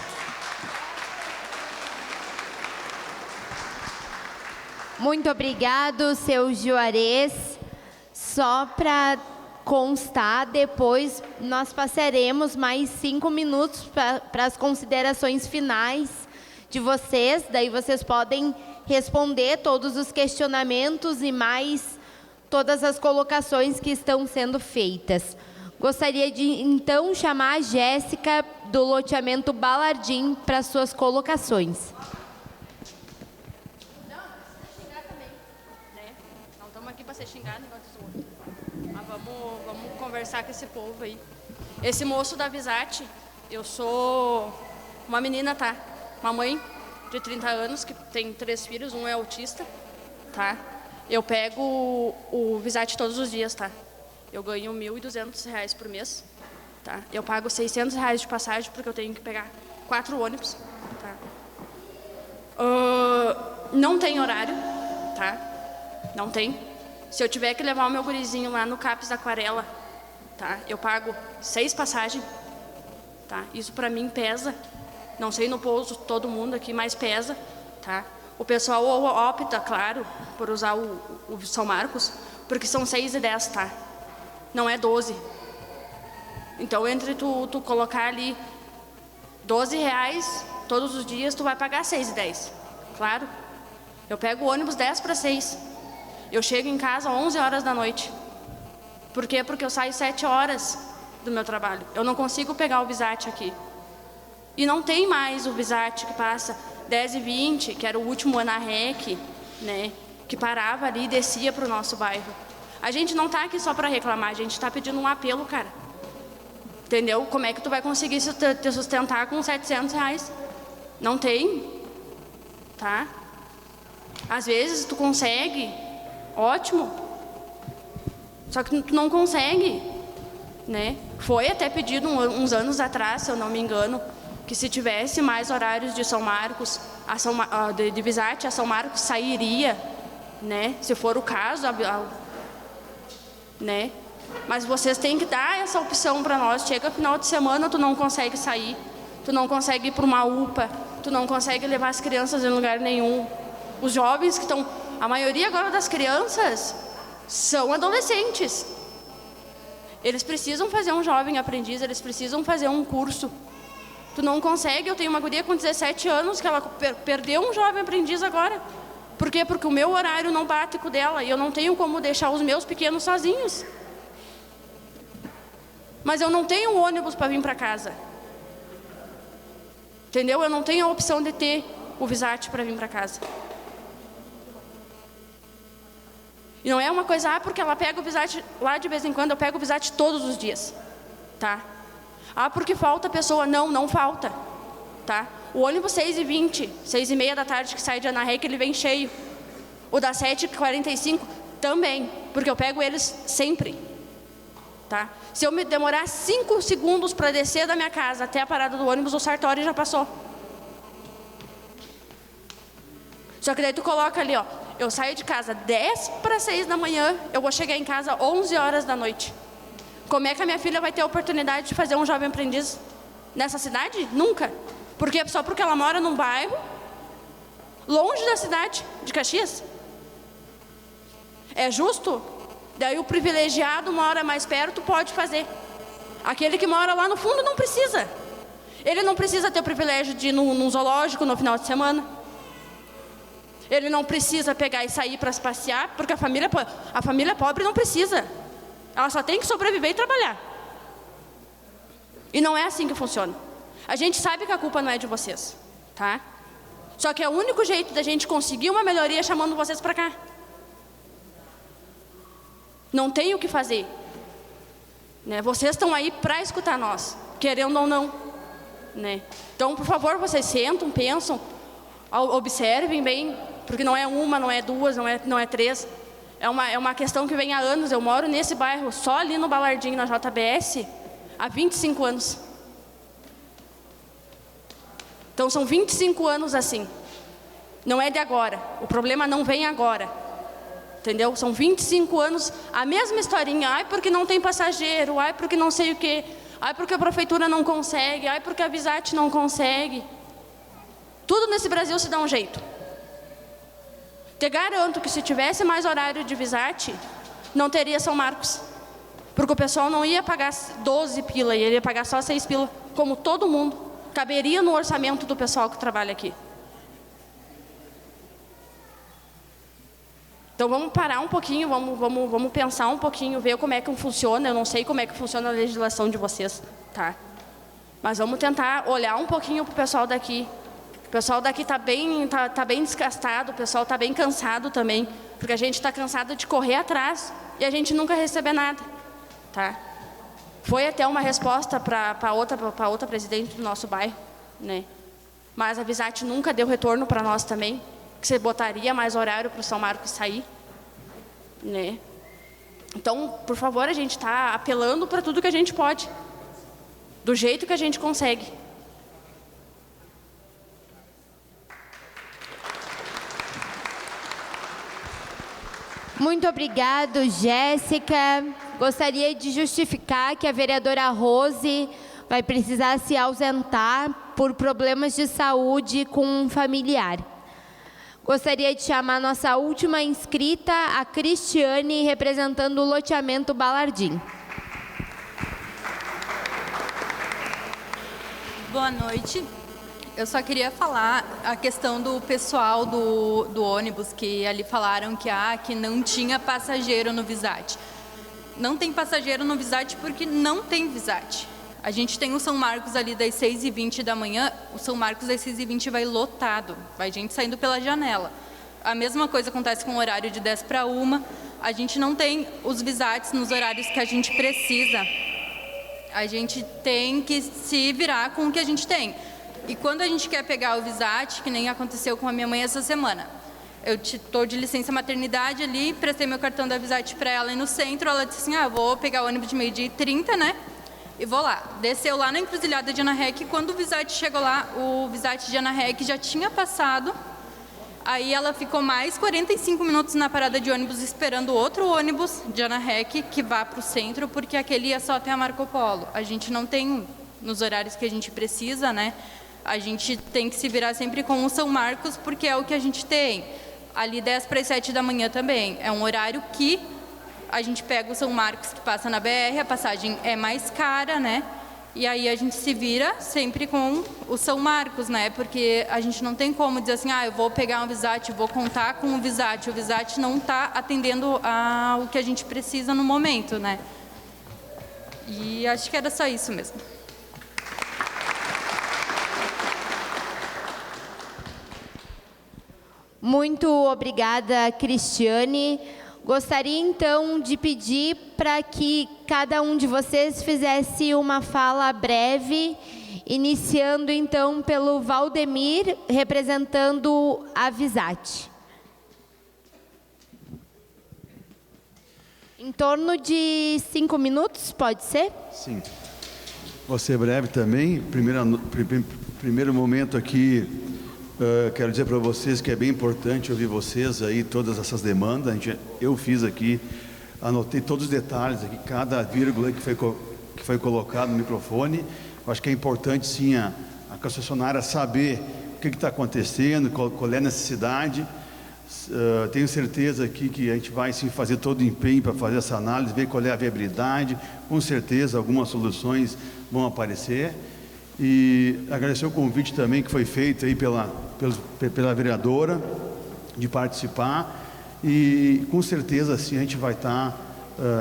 Muito obrigado, seu Juarez. Só para constar, depois nós passaremos mais 5 minutos para as considerações finais de vocês. Daí vocês podem responder todos os questionamentos e mais todas as colocações que estão sendo feitas. Gostaria de, então, chamar a Jéssica, do loteamento Balardim, para suas colocações. Não, precisa xingar também, né? Não estamos aqui para ser xingados, igual dos outros. Mas vamos conversar com esse povo aí. Esse moço da Visat, eu sou uma menina, tá? Uma mãe de 30 anos, que tem 3 filhos, um é autista, tá? Eu pego o Visat todos os dias, tá? Eu ganho R$ 1.200 por mês, tá? Eu pago R$ 600 de passagem, porque eu tenho que pegar 4 ônibus, tá? Não tem horário, tá? Não tem. Se eu tiver que levar o meu gurizinho lá no CAPES Aquarela, tá? Eu pago 6 passagens, tá? Isso para mim pesa. Não sei no pouso todo mundo aqui, mas pesa, tá? O pessoal opta, claro, por usar o São Marcos, porque são 6 e 10, tá? Não é 12. Então, entre tu colocar ali R$12 todos os dias, tu vai pagar 6 e 10, claro. Eu pego o ônibus 10 para 6. Eu chego em casa às 11 horas da noite. Por quê? Porque eu saio 7 horas do meu trabalho. Eu não consigo pegar o Visat aqui. E não tem mais o Visat que passa 10h20, que era o último ANARREC, né, que parava ali e descia para o nosso bairro. A gente não está aqui só para reclamar, a gente está pedindo um apelo, cara. Entendeu? Como é que tu vai conseguir te sustentar com R$700? Não tem, tá? Às vezes tu consegue, ótimo, só que tu não consegue, né? Foi até pedido uns anos atrás, se eu não me engano, que se tivesse mais horários de São Marcos, de Visat, a São Marcos sairia, né? Se for o caso, né? Mas vocês têm que dar essa opção para nós. Chega final de semana, tu não consegue sair, tu não consegue ir para uma UPA, Tu não consegue levar as crianças em lugar nenhum. Os jovens que estão... A maioria agora das crianças são adolescentes. Eles precisam fazer um jovem aprendiz, eles precisam fazer um curso. Tu não consegue. Eu tenho uma guria com 17 anos que ela perdeu um jovem aprendiz agora. Por quê? Porque o meu horário não bate com o dela e eu não tenho como deixar os meus pequenos sozinhos. Mas eu não tenho ônibus para vir para casa. Entendeu? Eu não tenho a opção de ter o Visat para vir para casa. E não é uma coisa, porque ela pega o Visat lá de vez em quando, eu pego o Visat todos os dias, tá? Porque falta pessoa. Não, não falta, tá? O ônibus 6h20, 6h30 da tarde que sai de Ana Rec, ele vem cheio. O da 7h45 também, porque eu pego eles sempre, tá? Se eu me demorar 5 segundos para descer da minha casa até a parada do ônibus, o Sartori já passou. Só que daí tu coloca ali, ó, eu saio de casa 5:50 da manhã, eu vou chegar em casa 11 horas da noite. Como é que a minha filha vai ter a oportunidade de fazer um jovem aprendiz nessa cidade? Nunca. Por quê? Só porque ela mora num bairro longe da cidade de Caxias? É justo? Daí o privilegiado mora mais perto, pode fazer. Aquele que mora lá no fundo não precisa. Ele não precisa ter o privilégio de ir num zoológico no final de semana. Ele não precisa pegar e sair para se passear, porque a família pobre não precisa. Ela só tem que sobreviver e trabalhar. E não é assim que funciona. A gente sabe que a culpa não é de vocês, tá? Só que é o único jeito da gente conseguir uma melhoria chamando vocês para cá. Não tem o que fazer, né? Vocês estão aí para escutar nós, querendo ou não, né? Então, por favor, vocês sentam, pensam, observem bem, porque não é uma, não é duas, não é três. É uma questão que vem há anos. Eu moro nesse bairro, só ali no Balardim, na JBS, há 25 anos. Então, são 25 anos assim. Não é de agora. O problema não vem agora. Entendeu? São 25 anos, a mesma historinha. Ai, porque não tem passageiro. Ai, porque não sei o quê. Ai, porque a prefeitura não consegue. Ai, porque a Visat não consegue. Tudo nesse Brasil se dá um jeito. Te garanto que se tivesse mais horário de Visat, não teria São Marcos. Porque o pessoal não ia pagar 12 pila, ele ia pagar só 6 pila, como todo mundo. Caberia no orçamento do pessoal que trabalha aqui. Então vamos parar um pouquinho, vamos pensar um pouquinho, ver como é que funciona. Eu não sei como é que funciona a legislação de vocês, tá? Mas vamos tentar olhar um pouquinho para o pessoal daqui. O pessoal daqui está bem desgastado, o pessoal está bem cansado também, porque a gente está cansado de correr atrás e a gente nunca receber nada, tá? Foi até uma resposta para outra presidente do nosso bairro, né? Mas a Visat nunca deu retorno para nós também, que você botaria mais horário para o São Marcos sair, né? Então, por favor, a gente está apelando para tudo que a gente pode, do jeito que a gente consegue. Muito obrigado, Jéssica. Gostaria de justificar que a vereadora Rose vai precisar se ausentar por problemas de saúde com um familiar. Gostaria de chamar a nossa última inscrita, a Cristiane, representando o loteamento Balardim. Boa noite. Eu só queria falar a questão do pessoal do ônibus, que ali falaram que não tinha passageiro no Visat. Não tem passageiro no Visat porque não tem Visat. A gente tem o São Marcos ali das 6h20 da manhã, o São Marcos das 6h20 vai lotado, vai gente saindo pela janela. A mesma coisa acontece com o horário de 10 para 1. A gente não tem os Visats nos horários que a gente precisa. A gente tem que se virar com o que a gente tem. E quando a gente quer pegar o Visat, que nem aconteceu com a minha mãe essa semana, eu estou de licença maternidade ali, prestei meu cartão da Visat para ela e no centro, ela disse assim, vou pegar o ônibus de 12h30, né? E vou lá. Desceu lá na encruzilhada de Ana Rec, quando o Visat chegou lá, o Visat de Ana Rec já tinha passado, aí ela ficou mais 45 minutos na parada de ônibus esperando outro ônibus de Ana Rec que vá para o centro, porque aquele ia só até a Marco Polo. A gente não tem nos horários que a gente precisa, né? A gente tem que se virar sempre com o São Marcos, porque é o que a gente tem. Ali 10 para as 7 da manhã também. É um horário que a gente pega o São Marcos, que passa na BR, a passagem é mais cara, né? E aí a gente se vira sempre com o São Marcos, né? Porque a gente não tem como dizer assim, eu vou pegar um Visat, vou contar com o Visat. O Visat não está atendendo ao que a gente precisa no momento, né? E acho que era só isso mesmo. Muito obrigada, Cristiane. Gostaria, então, de pedir para que cada um de vocês fizesse uma fala breve, iniciando, então, pelo Valdemir, representando a Visat. Em torno de 5 minutos, pode ser? Sim. Vou ser breve também. Primeiro momento aqui, quero dizer para vocês que é bem importante ouvir vocês aí, todas essas demandas. Eu fiz aqui, anotei todos os detalhes aqui, cada vírgula que foi colocado no microfone. Eu acho que é importante, sim, a concessionária saber o que está acontecendo, qual é a necessidade. Tenho certeza aqui que a gente vai, sim, fazer todo o empenho para fazer essa análise, ver qual é a viabilidade. Com certeza, algumas soluções vão aparecer. E agradecer o convite também que foi feito aí pela vereadora de participar, e com certeza sim a gente vai estar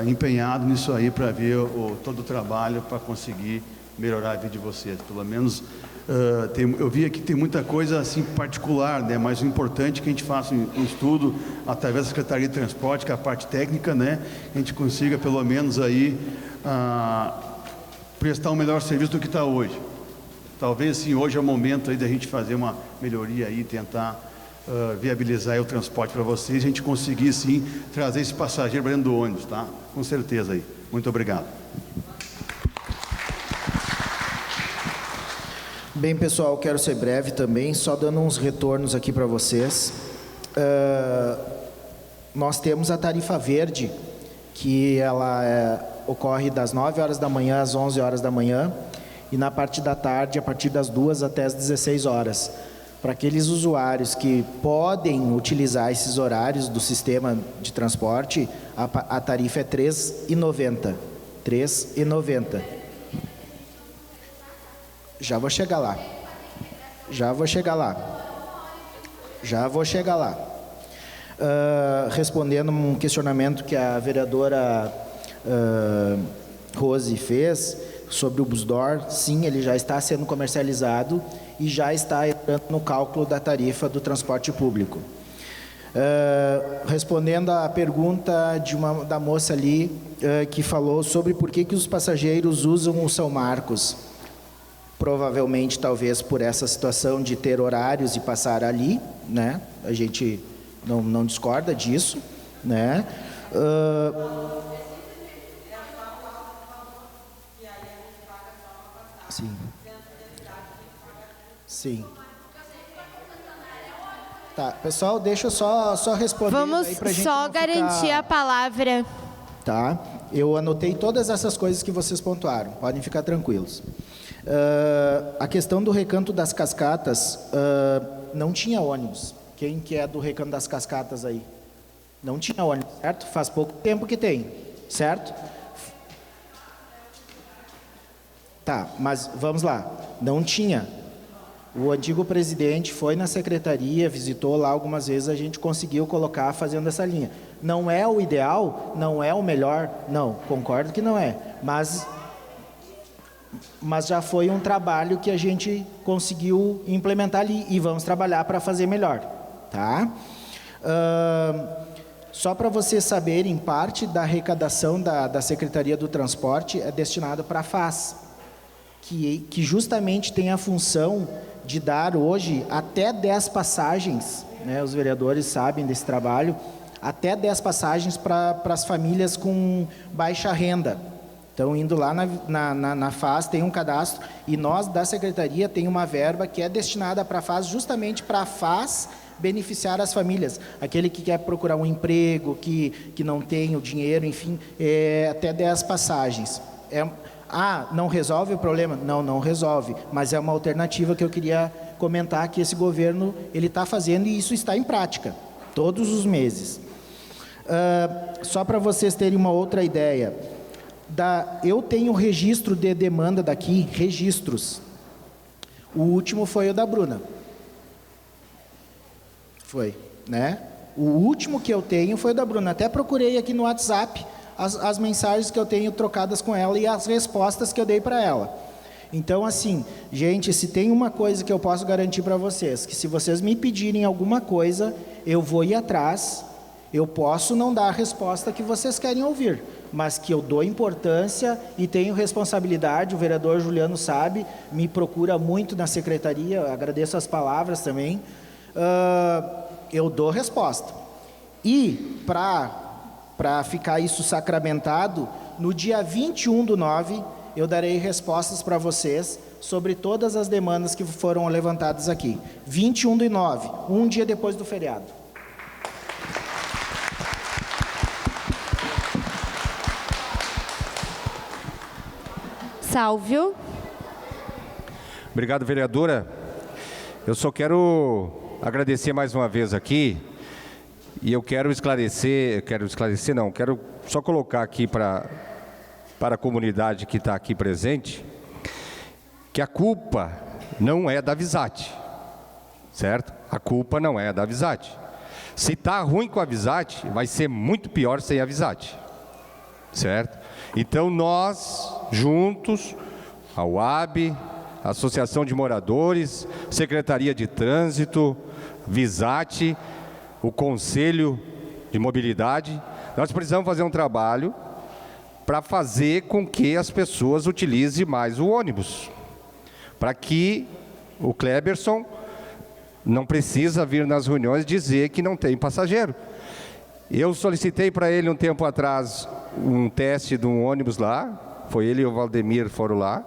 empenhado nisso aí para ver todo o trabalho para conseguir melhorar a vida de vocês. Pelo menos eu vi aqui que tem muita coisa assim particular, né? Mas o importante é que a gente faça um estudo através da Secretaria de Transporte, que é a parte técnica, né? A gente consiga pelo menos aí prestar um melhor serviço do que está hoje. Talvez, sim, hoje é o momento aí da gente fazer uma melhoria aí, tentar viabilizar aí o transporte para vocês, a gente conseguir, sim, trazer esse passageiro para dentro do ônibus, tá? Com certeza aí. Muito obrigado. Bem, pessoal, quero ser breve também, só dando uns retornos aqui para vocês. Nós temos a tarifa verde, que ela ocorre das 9 horas da manhã às 11 horas da manhã, e na parte da tarde, a partir das 2 até as 16 horas. Para aqueles usuários que podem utilizar esses horários do sistema de transporte, a tarifa é R$ 3,90. R$ 3,90. Já vou chegar lá. Respondendo um questionamento que a vereadora Rose fez sobre o Busdor, sim, ele já está sendo comercializado e já está entrando no cálculo da tarifa do transporte público. Respondendo à pergunta da moça ali, que falou sobre por que os passageiros usam o São Marcos. Provavelmente, talvez, por essa situação de ter horários e passar ali, né? A gente não discorda disso, né? Sim. Tá, pessoal, deixa eu só responder. Vamos aí pra gente só garantir a palavra. Tá, eu anotei todas essas coisas que vocês pontuaram, podem ficar tranquilos. A questão do Recanto das Cascatas, não tinha ônibus. Quem que é do Recanto das Cascatas aí? Não tinha ônibus, certo? Faz pouco tempo que tem, certo? Tá, mas vamos lá. Não tinha. O antigo presidente foi na secretaria, visitou lá algumas vezes, a gente conseguiu colocar fazendo essa linha. Não é o ideal, não é o melhor, não, concordo que não é, mas já foi um trabalho que a gente conseguiu implementar ali e vamos trabalhar para fazer melhor, tá? Só para vocês saberem, parte da arrecadação da Secretaria do Transporte é destinada para a FAS, que justamente tem a função de dar hoje até 10 passagens, né, os vereadores sabem desse trabalho, até 10 passagens para as famílias com baixa renda. Então, indo lá na FAS, tem um cadastro, e nós, da Secretaria, tem uma verba que é destinada para a FAS, justamente para a FAS beneficiar as famílias. Aquele que quer procurar um emprego, que não tem o dinheiro, enfim, até 10 passagens. Ah, não resolve o problema? Não, não resolve, mas é uma alternativa que eu queria comentar que esse governo ele está fazendo e isso está em prática, todos os meses. Só para vocês terem uma outra ideia, eu tenho registro de demanda daqui, registros. O último foi o da Bruna. Foi, né? O último que eu tenho foi o da Bruna. Até procurei aqui no WhatsApp as mensagens que eu tenho trocadas com ela e as respostas que eu dei para ela. Então, assim, gente, se tem uma coisa que eu posso garantir para vocês, que se vocês me pedirem alguma coisa, eu vou ir atrás. Eu posso não dar a resposta que vocês querem ouvir, mas que eu dou importância e tenho responsabilidade. O vereador Juliano sabe, me procura muito na secretaria, agradeço as palavras também. Eu dou resposta. E, para ficar isso sacramentado, no dia 21/9, eu darei respostas para vocês sobre todas as demandas que foram levantadas aqui. 21/9, um dia depois do feriado. Sálvio. Obrigado, vereadora. Eu só quero agradecer mais uma vez aqui e eu quero só colocar aqui para a comunidade que está aqui presente que a culpa não é da Visat, certo? A culpa não é da Visat. Se está ruim com a Visat, vai ser muito pior sem a Visat, certo? Então nós, juntos, a UAB, a Associação de Moradores, Secretaria de Trânsito, Visat, o Conselho de Mobilidade, nós precisamos fazer um trabalho para fazer com que as pessoas utilizem mais o ônibus, para que o Cleberson não precisa vir nas reuniões dizer que não tem passageiro. Eu solicitei para ele um tempo atrás um teste de um ônibus lá, foi ele e o Valdemir foram lá,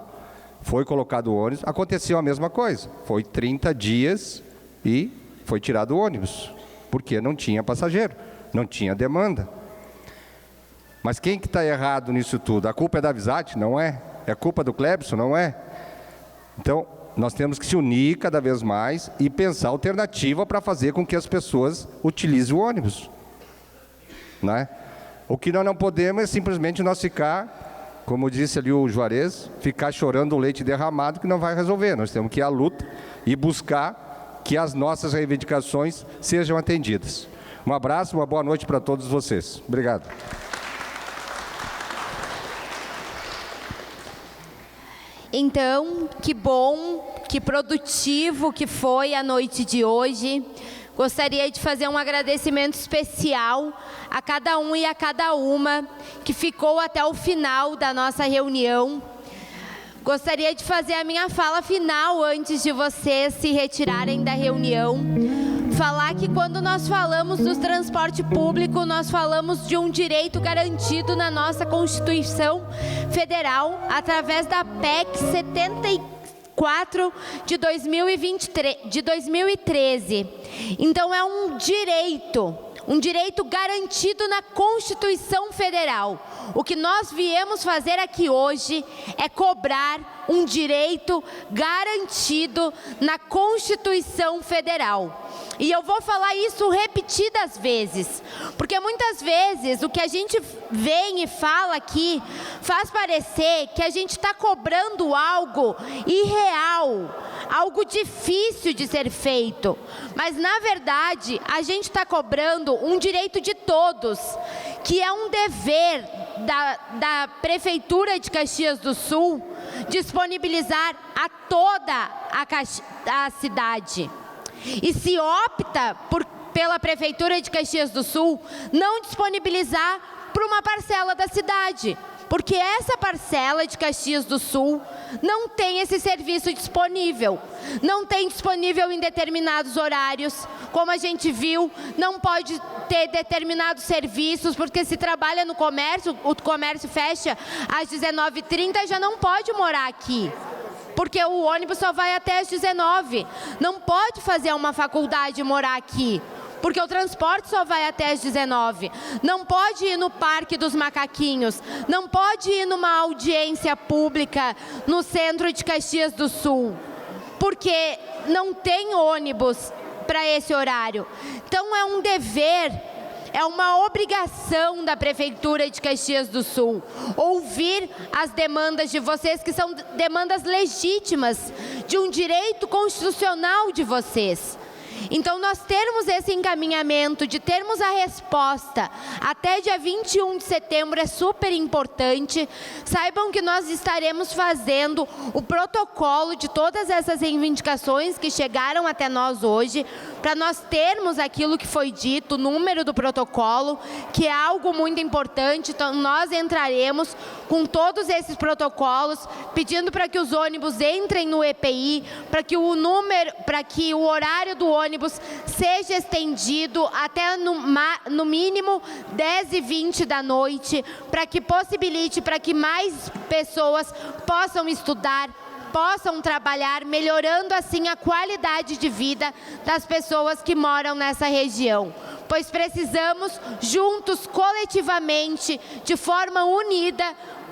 foi colocado o ônibus, aconteceu a mesma coisa, foi 30 dias e foi tirado o ônibus, porque não tinha passageiro, não tinha demanda. Mas quem que está errado nisso tudo? A culpa é da Visat? Não é. É culpa do Cleberson? Não é. Então, nós temos que se unir cada vez mais e pensar alternativa para fazer com que as pessoas utilizem o ônibus. Né? O que nós não podemos é simplesmente nós ficar, como disse ali o Juarez, ficar chorando o leite derramado, que não vai resolver. Nós temos que ir à luta e buscar que as nossas reivindicações sejam atendidas. Um abraço, uma boa noite para todos vocês. Obrigado. Então, que bom, que produtivo que foi a noite de hoje. Gostaria de fazer um agradecimento especial a cada um e a cada uma que ficou até o final da nossa reunião. Gostaria de fazer a minha fala final antes de vocês se retirarem da reunião. Falar que quando nós falamos do transporte público, nós falamos de um direito garantido na nossa Constituição Federal, através da PEC 74 de 2013. Então é um direito garantido na Constituição Federal. O que nós viemos fazer aqui hoje é cobrar um direito garantido na Constituição Federal. E eu vou falar isso repetidas vezes, porque muitas vezes o que a gente vem e fala aqui faz parecer que a gente está cobrando algo irreal, algo difícil de ser feito. Mas, na verdade, a gente está cobrando um direito de todos, que é um dever da Prefeitura de Caxias do Sul disponibilizar a toda a cidade. E se opta pela Prefeitura de Caxias do Sul não disponibilizar para uma parcela da cidade, porque essa parcela de Caxias do Sul não tem esse serviço disponível, não tem disponível em determinados horários, como a gente viu, não pode ter determinados serviços, porque se trabalha no comércio, o comércio fecha às 19h30, já não pode morar aqui, porque o ônibus só vai até às 19h, não pode fazer uma faculdade e morar aqui, porque o transporte só vai até às 19. Não pode ir no Parque dos Macaquinhos, não pode ir numa audiência pública no centro de Caxias do Sul, porque não tem ônibus para esse horário. Então é um dever, é uma obrigação da Prefeitura de Caxias do Sul ouvir as demandas de vocês, que são demandas legítimas, de um direito constitucional de vocês. Então, nós termos esse encaminhamento, de termos a resposta até dia 21 de setembro é super importante. Saibam que nós estaremos fazendo o protocolo de todas essas reivindicações que chegaram até nós hoje, para nós termos aquilo que foi dito, o número do protocolo, que é algo muito importante. Então, nós entraremos com todos esses protocolos, pedindo para que os ônibus entrem no EPI, para que o horário do ônibus seja estendido até no mínimo 10h20 da noite, para que possibilite para que mais pessoas possam estudar, possam trabalhar, melhorando assim a qualidade de vida das pessoas que moram nessa região. Pois precisamos, juntos, coletivamente, de forma unida,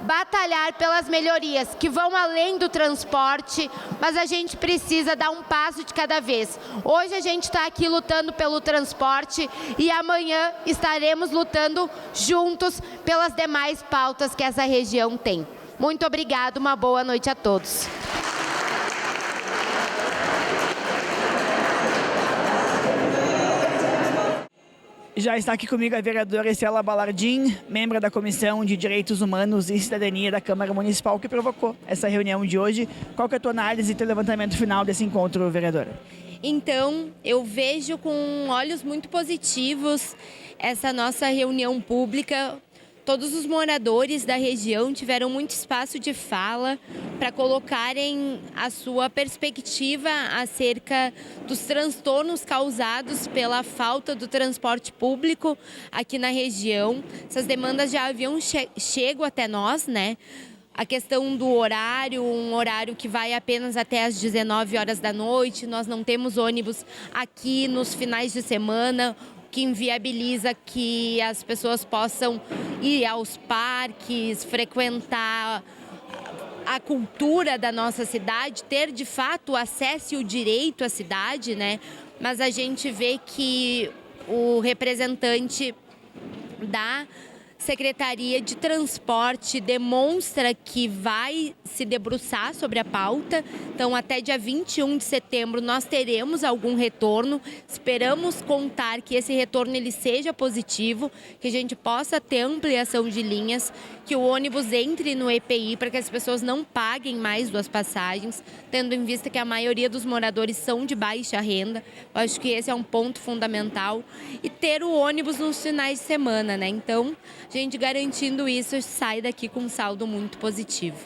batalhar pelas melhorias que vão além do transporte, mas a gente precisa dar um passo de cada vez. Hoje a gente está aqui lutando pelo transporte e amanhã estaremos lutando juntos pelas demais pautas que essa região tem. Muito obrigada, uma boa noite a todos. Já está aqui comigo a vereadora Estela Balardim, membro da Comissão de Direitos Humanos e Cidadania da Câmara Municipal, que provocou essa reunião de hoje. Qual que é a tua análise e teu levantamento final desse encontro, vereadora? Então, eu vejo com olhos muito positivos essa nossa reunião pública. Todos os moradores da região tiveram muito espaço de fala para colocarem a sua perspectiva acerca dos transtornos causados pela falta do transporte público aqui na região. Essas demandas já haviam chego até nós, né? A questão do horário, um horário que vai apenas até às 19 horas da noite. Nós não temos ônibus aqui nos finais de semana, que inviabiliza que as pessoas possam ir aos parques, frequentar a cultura da nossa cidade, ter de fato o acesso e o direito à cidade, né? Mas a gente vê que o representante da Secretaria de Transporte demonstra que vai se debruçar sobre a pauta. Então, até dia 21 de setembro, nós teremos algum retorno. Esperamos contar que esse retorno ele seja positivo, que a gente possa ter ampliação de linhas, que o ônibus entre no EPI para que as pessoas não paguem mais 2 passagens, tendo em vista que a maioria dos moradores são de baixa renda. Eu acho que esse é um ponto fundamental. E ter o ônibus nos finais de semana, né? Então, a gente garantindo isso, sai daqui com um saldo muito positivo.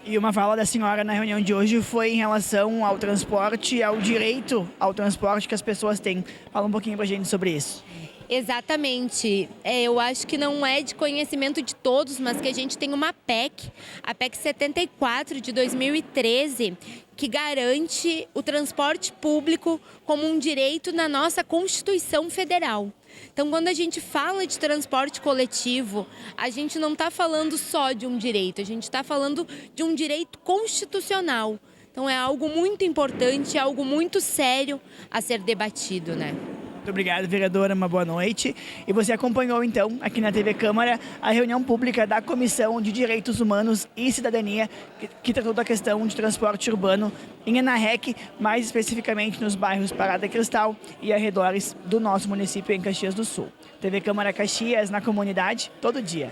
E uma fala da senhora na reunião de hoje foi em relação ao transporte, ao direito ao transporte que as pessoas têm. Fala um pouquinho pra gente sobre isso. Exatamente. Eu acho que não é de conhecimento de todos, mas que a gente tem uma PEC, a PEC 74 de 2013, que garante o transporte público como um direito na nossa Constituição Federal. Então, quando a gente fala de transporte coletivo, a gente não está falando só de um direito, a gente está falando de um direito constitucional. Então, é algo muito importante, é algo muito sério a ser debatido, né? Muito obrigado, vereadora. Uma boa noite. E você acompanhou, então, aqui na TV Câmara, a reunião pública da Comissão de Direitos Humanos e Cidadania, que tratou da questão de transporte urbano em Anarrec, mais especificamente nos bairros Parada Cristal e arredores do nosso município em Caxias do Sul. TV Câmara Caxias, na comunidade, todo dia.